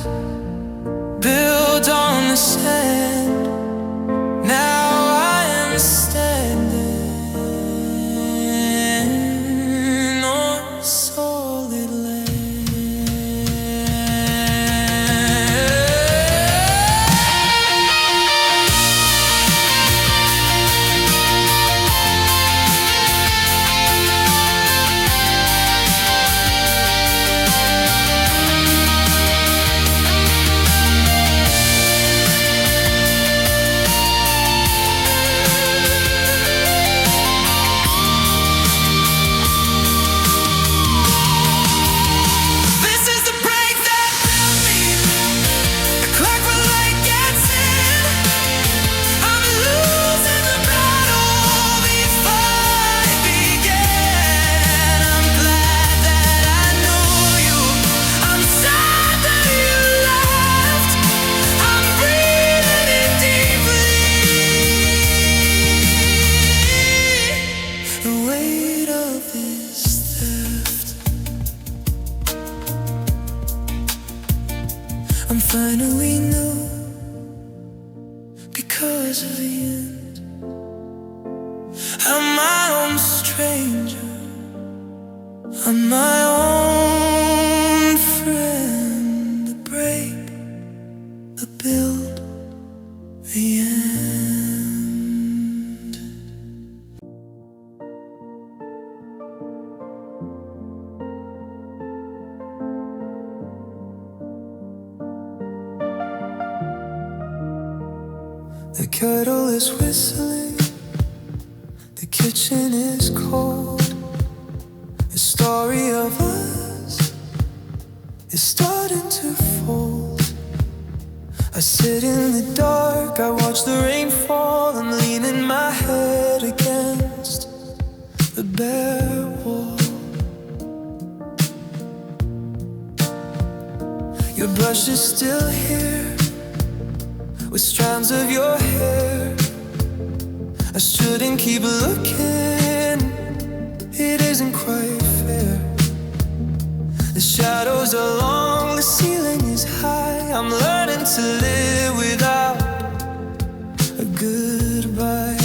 built on the sand, now I am standing on solid land. I'm finally new because of the end. I'm my own stranger, I'm my own friend. The break, the build, the end. The kettle is whistling, the kitchen is cold. The story of us is starting to fold. I sit in the dark, I watch the rain fall. I'm leaning my head against the bare wall. Your brush is still here with strands of your hair. I shouldn't keep looking, it isn't quite fair. The shadows are long, the ceiling is high. I'm learning to live without a goodbye.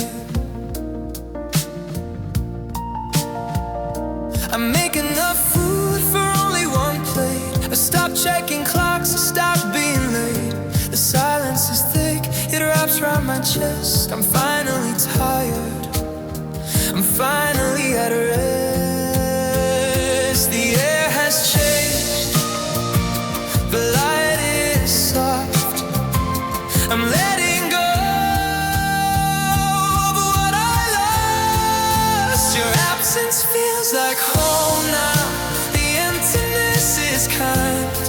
I make enough food for only one plate. I stop checking clocks, I stop being late. The silence is thick, it wraps around my chest. I'm finally tired, I'm finally at rest. The air has changed, the light is soft. I'm letting go of what I lost. Your absence feels like home now, the emptiness is kind.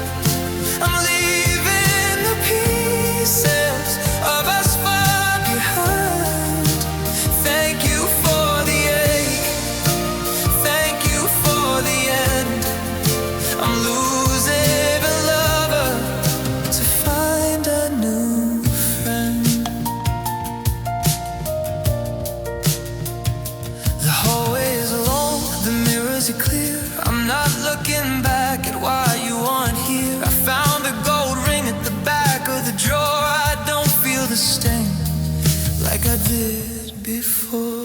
I'm leaving the pieces of us far behind. Thank you for the ache, thank you for the end. I'm losing a lover to find a new friend. The hallway is long, the mirrors are clear. I'm not looking back at why you aren't here. I found the gold ring at the back of the drawer. I don't feel the stain like I did before.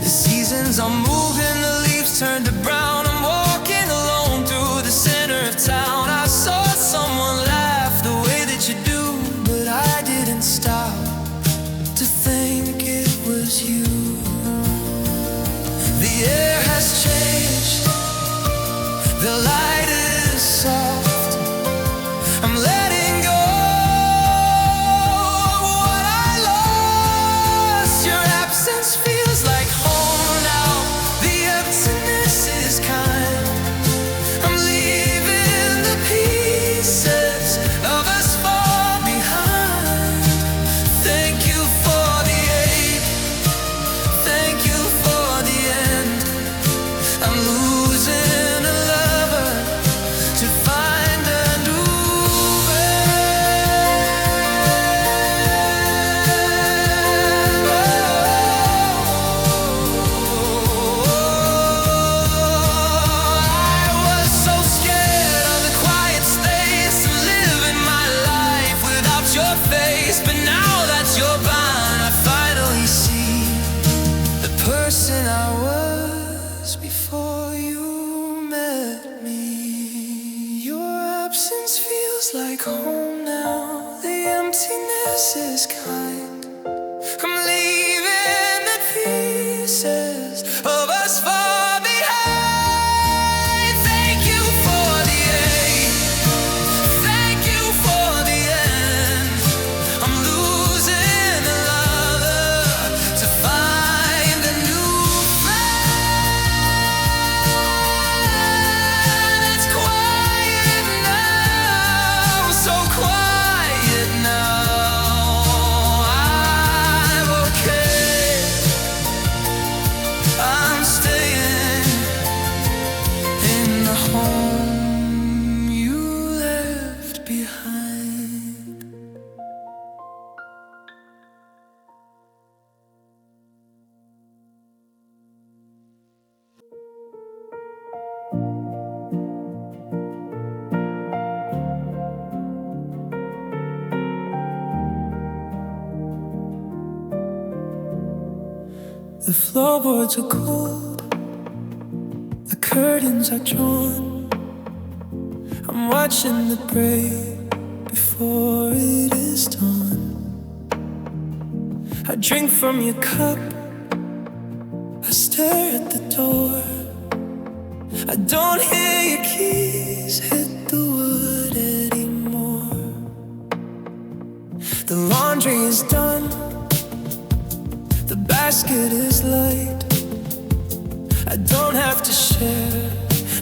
The seasons are moving, the leaves turn to brown. I'm walking alone through the center of town. I saw someone laugh the way that you do, but I didn't stop to think it was you. The air has changed, the light is soft. I'm letting go of what I lost. Your absence feels like home now, the emptiness is kind. I'm leaving the pieces of us far behind. Thank you for the ache, thank you for the end. I'm losing a lover to find a new friend. I was so scared of the quiet space and living my life without your face. But now that you're gone, I finally see the person I was before you met me. Your absence feels like home now, the emptiness is kind. I'm leaving the pieces of us far behind. Thank you for the ache, thank you for the end. I'm losing a lover to find a new friend. It's quiet now, so quiet now. I woke The floorboards are cold, the curtains are drawn. I'm watching the break before it is dawn. I drink from your cup, I stare at the door. I don't hear your keys hit the wood anymore. The laundry is done, the basket is light. I don't have to share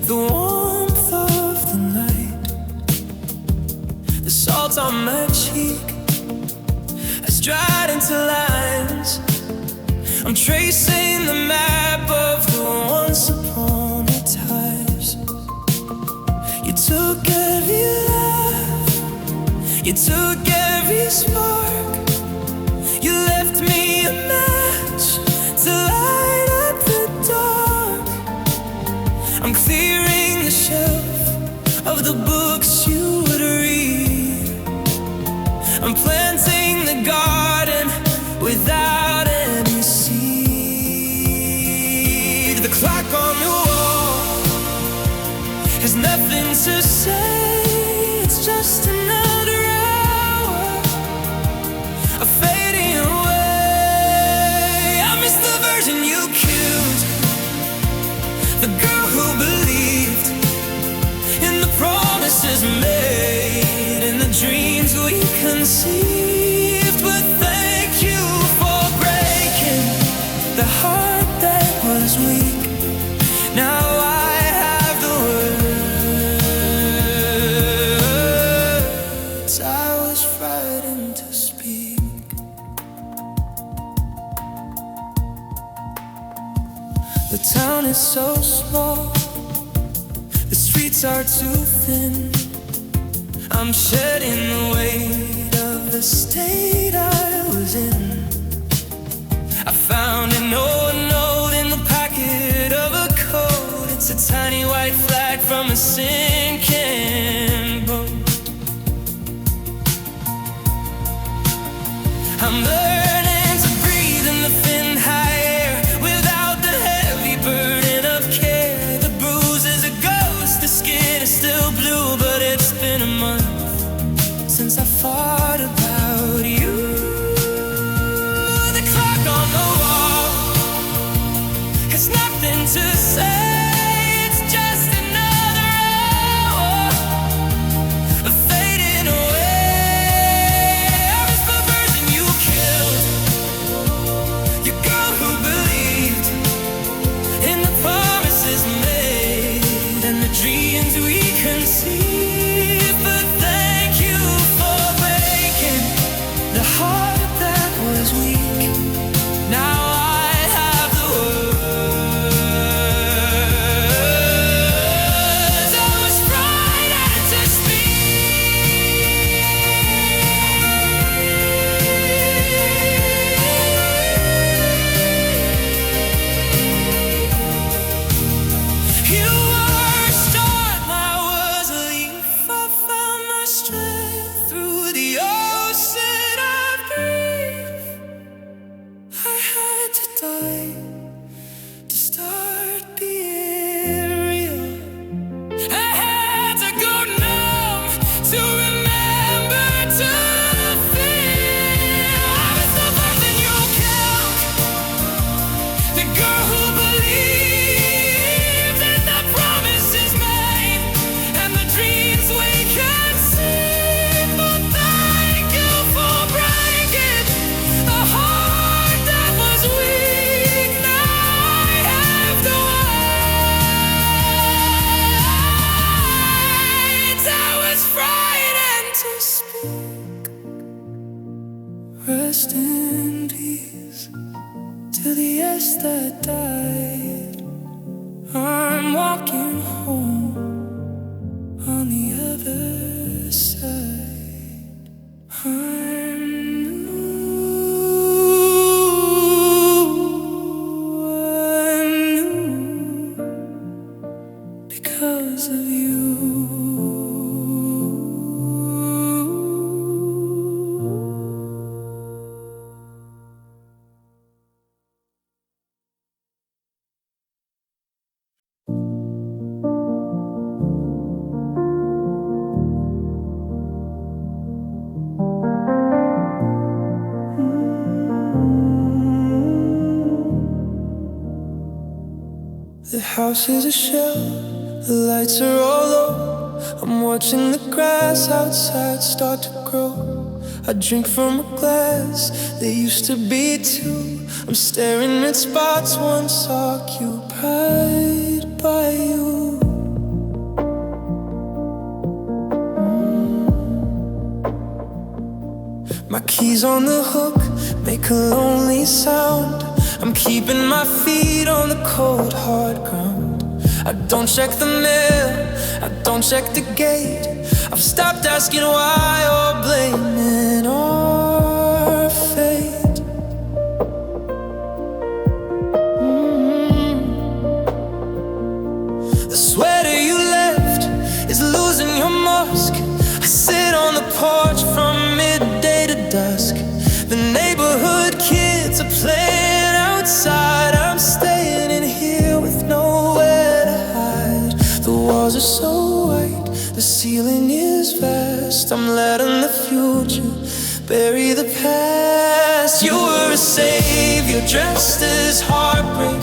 the warmth of the night. The salt on my cheek has dried into lines. I'm tracing the map of the once upon a times. You took every laugh, you took every spark. You left me a match to light up the dark. I'm clearing the shelf of the books you would read. I'm planting the garden without any seed. The clock on the wall has nothing to say. It's just another hour of fading away. I miss the version you killed, the girl who believed in the promises made and the dreams we conceived. But thank you for breaking the heart that was weak. Now I have the words I was frightened to speak. The town is so small, the streets are too thin. I'm shedding the weight of the state I was in. I found an old note in the pocket of a coat. It's a tiny white flag from a sinking boat. I'm learning to breathe in the thin high air without the heavy burden of care. The bruise is a ghost, the skin is still blue, but it's been a month since I thought about you. The clock on the wall has nothing to say. It's just another hour of fading away. I miss the version you killed, your girl who believed in the promises made and the dreams we conceived. But thank you for breaking the heart that was weak. Now I have the words I was frightened to speak. You were a storm, I was a leaf. I found my strength through the ocean of grief. I had to die to start being real. I had to go numb to remember to feel. I was the person you killed, the girl who believed in the promises made and the dreams we conceived. But thank you for breaking the heart that was weak. Now I have the words I was frightened to speak. Rest in peace to the yes that died. I'm walking home on the other side. I'm new because of you. house is a shell, the lights are all low. I'm watching the grass outside start to grow. I drink from a glass, there used to be two. I'm staring at spots once occupied by you. My keys on the hook make a lonely sound. I'm keeping my feet on the cold hard ground. I don't check the mail, I don't check the gate. I've stopped asking why or blaming our fate. The sweater you left is losing your musk. I sit on the porch from midday to dusk. The neighborhood kids are playing outside. I'm staying in here with nowhere to hide. The walls are so white, the ceiling is vast. I'm letting the future bury the past. You were a savior dressed as heartbreak,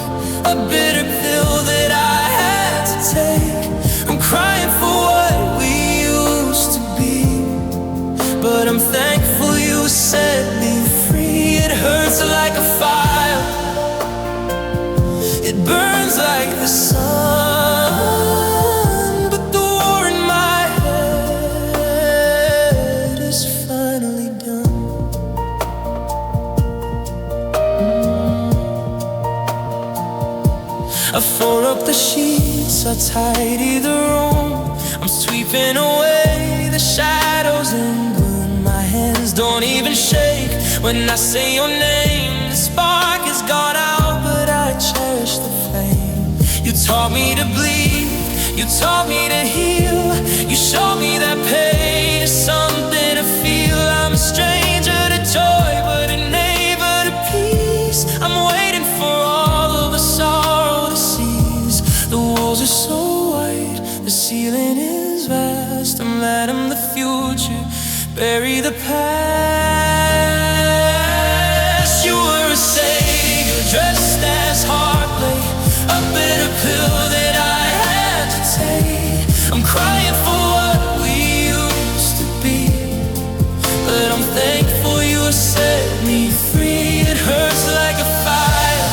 a bitter pill that I had to take. I'm crying for what we used to be, but I'm thankful you set me free. It hurts like a fire, it burns like the sun, but the war in my head is finally done. I fold up the sheets, I tidy the room. I'm sweeping away the shadows and gloom. My hands don't even shake when I say your name. The spark has gone out, but I cherish the flame. You taught me to bleed, you taught me to heal. You showed me that pain is something to feel. I'm a stranger to joy, but a neighbor to peace. I'm waiting for all of the sorrow to cease. The walls are so white, the ceiling is vast. I'm letting the future bury the past. You were a savior dressed as heartbreak, a bitter pill that I had to take. I'm crying for what we used to be, but I'm thankful you set me free. It hurts like a fire,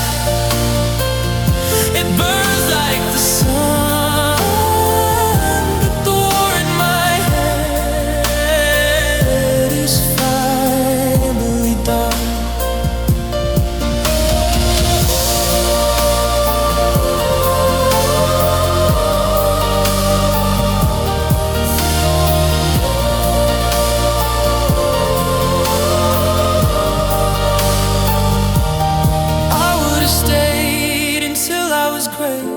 it burns like the sun, but the war in my head is finally done. I would've stayed until I was great,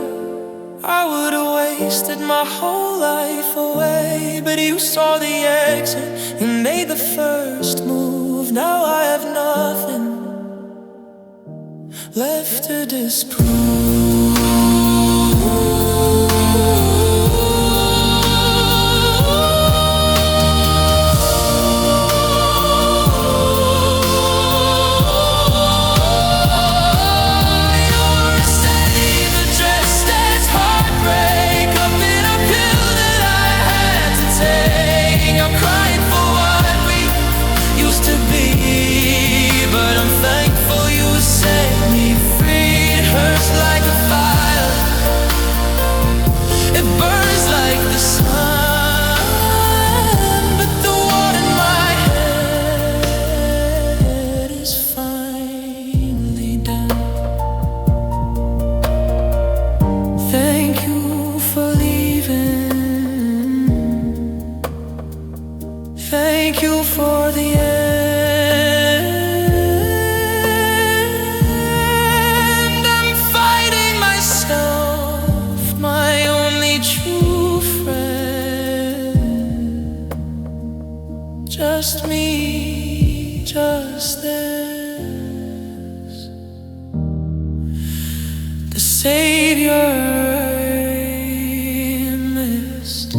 I would've wasted my whole life away. But you saw the exit and made the first move. Now I have nothing left to disprove. Thank you for the end. I'm fighting myself, my only true friend. Just me, just this. The savior I missed.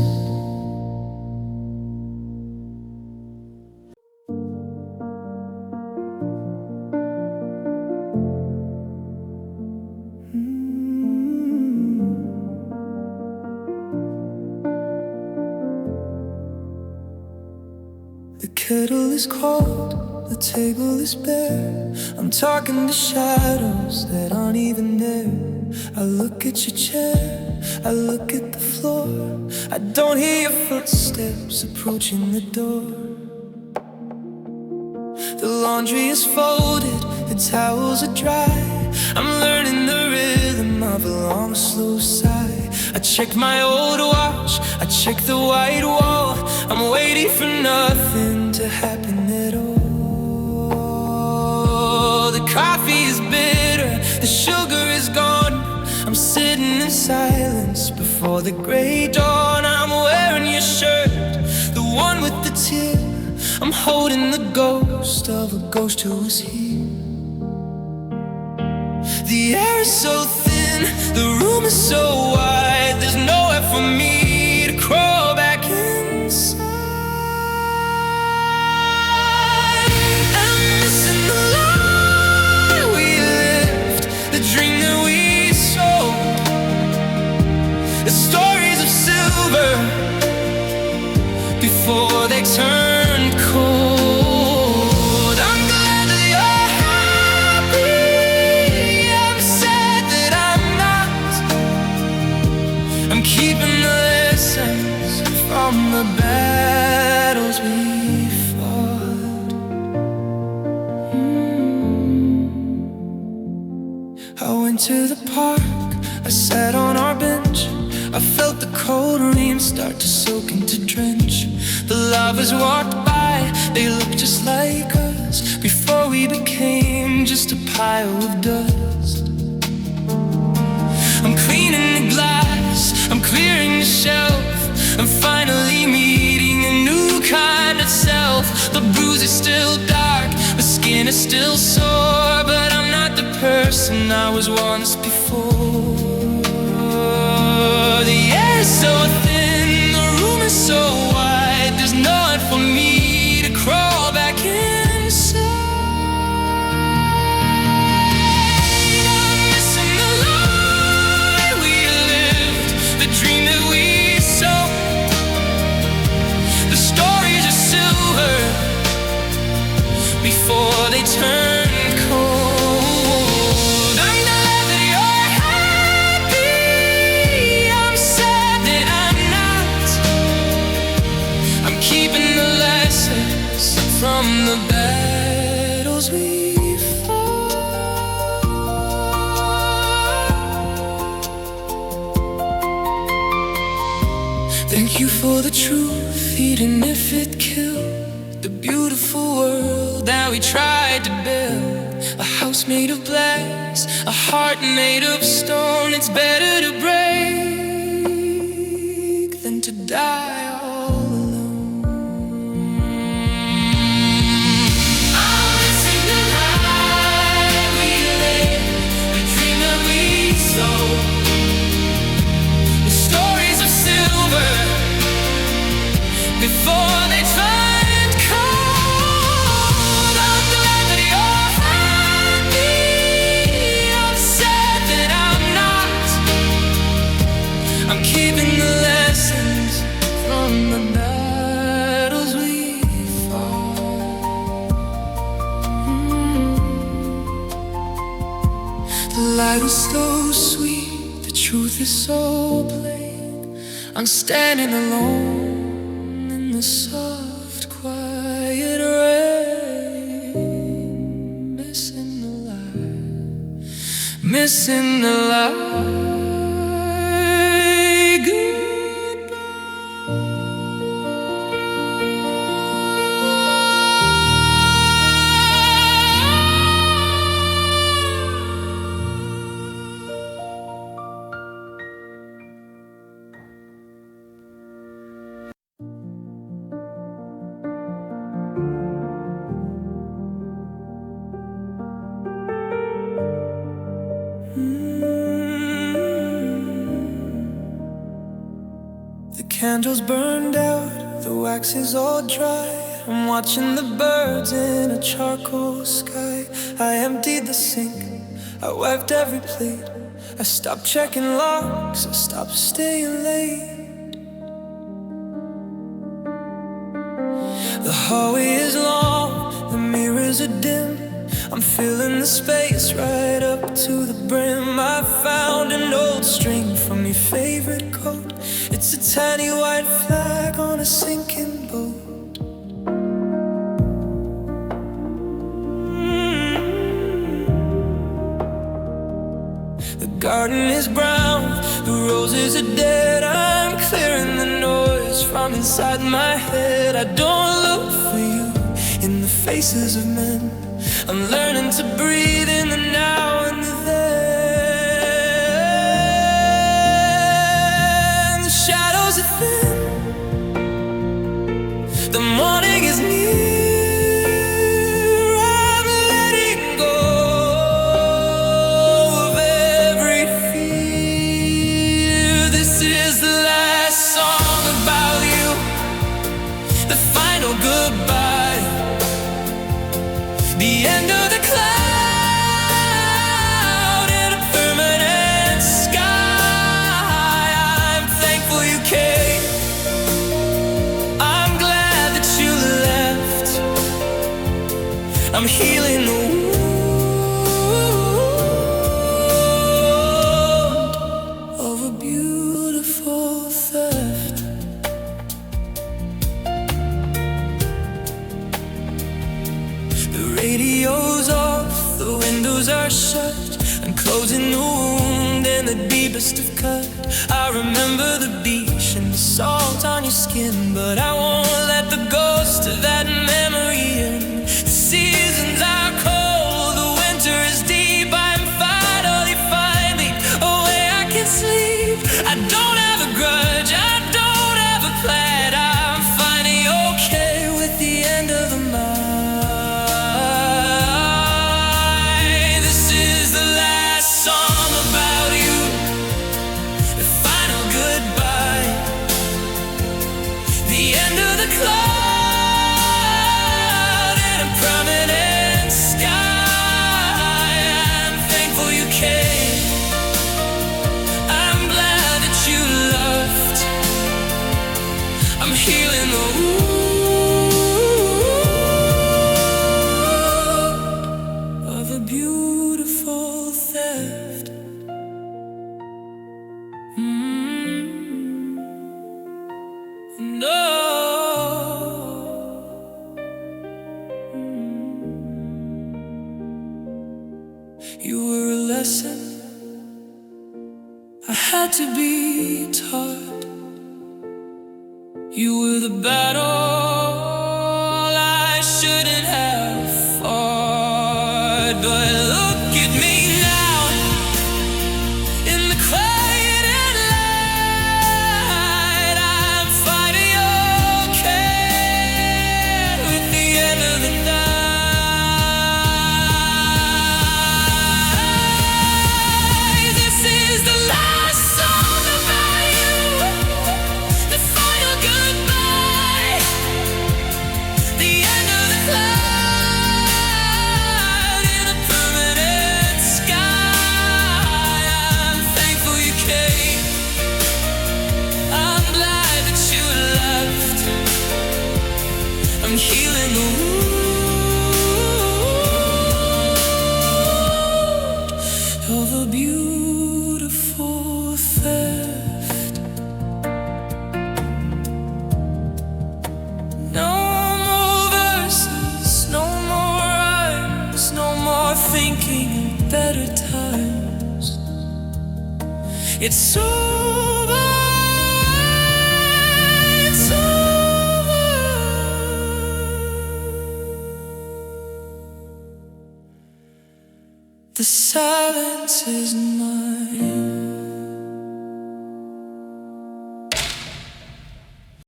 kettle is cold, the table is bare. I'm talking to shadows that aren't even there. I look at your chair, I look at the floor. I don't hear your footsteps approaching the door. The laundry is folded, the towels are dry. I'm learning the rhythm of a long, slow sigh. I check my old watch, I check the white wall. I'm waiting for nothing to happen at all. The coffee is bitter, the sugar is gone. I'm sitting in silence before the gray dawn. I'm wearing your shirt, the one with the tear. I'm holding the ghost of a ghost who was here. The air is so thin, the room is so wide. There's nowhere for me to crawl back inside. I'm missing the life we lived, the dream that we sold, the stories of silver before they turned cold. I'm glad that you're happy, I'm sad that I'm not. I'm keeping the lessons from the battles we fought. I went to the park, I sat on our bench. I felt the cold rain start to soak into drench. The lovers walked by, they looked just like us before we became just a pile of dust. I'm cleaning the glass, I'm clearing the shelf. I'm finally meeting a new kind of self. The bruise is still dark, the skin is still sore, but I'm not the person I was once before. The air is so thin, the room is so wide. There's nowhere for me to crawl back inside. I'm missing the life we lived, the dream that we sold, the stories of silver before they turned cold. I'm glad that you're happy, I'm sad that I'm not. I'm keeping the lessons from the battles we fought. Thank you for the truth, even if it killed the beautiful world that we tried to build. A house made of glass, a heart made of stone. It's better to break than to die all alone. I'm missing the life we lived, the dream that we sold, the stories of silver before they turned cold. I'm glad that you're happy, I'm sad that I'm not. I'm keeping the lessons from the battles we fought. The light is so sweet, the truth is so plain. I'm standing alone in the soft, quiet rain, missing the light, missing the light. The candles burned out, the wax is all dry. I'm watching the birds in a charcoal sky. I emptied the sink, I wiped every plate. I stopped checking locks, I stopped staying late. The hallway is long, the mirrors are dim. I'm filling the space right up to the brim. I found an old string from your favorite coat. It's a tiny white flag on a sinking boat. The garden is brown, the roses are dead. I'm clearing the noise from inside my head. I don't look for you in the faces of men. I'm learning to breathe in the now and the then. The shadows are thin, the morning is near. I'm letting go of every fear. This is the last song about you, the final goodbye, the end of the cloud in a permanent sky. I'm thankful you came, I'm glad that you left. I'm healing the wound of a beautiful theft. The radio's off, the windows are shut. I'm closing the wound in the deepest of cut. I remember the beach and the salt on your skin, but I won't let the ghost of that memory in. The seasons are cold, the winter is deep. I'm finally away, I can sleep. I don't have a grudge, I don't have a plan. I'm finally okay with the end of the month. Cloud in a permanent sky. I'm thankful you came, I'm glad that you left. I'm healing the wound of a beautiful theft. No. You were a lesson I had to be taught. You were the battle I shouldn't have fought. But look at me now, in the quiet and light. I'm finally okay with the end of the night. I'm healing the wound of a beautiful theft. No more verses, no more rhymes, no more thinking of better times. It's over. The silence is mine.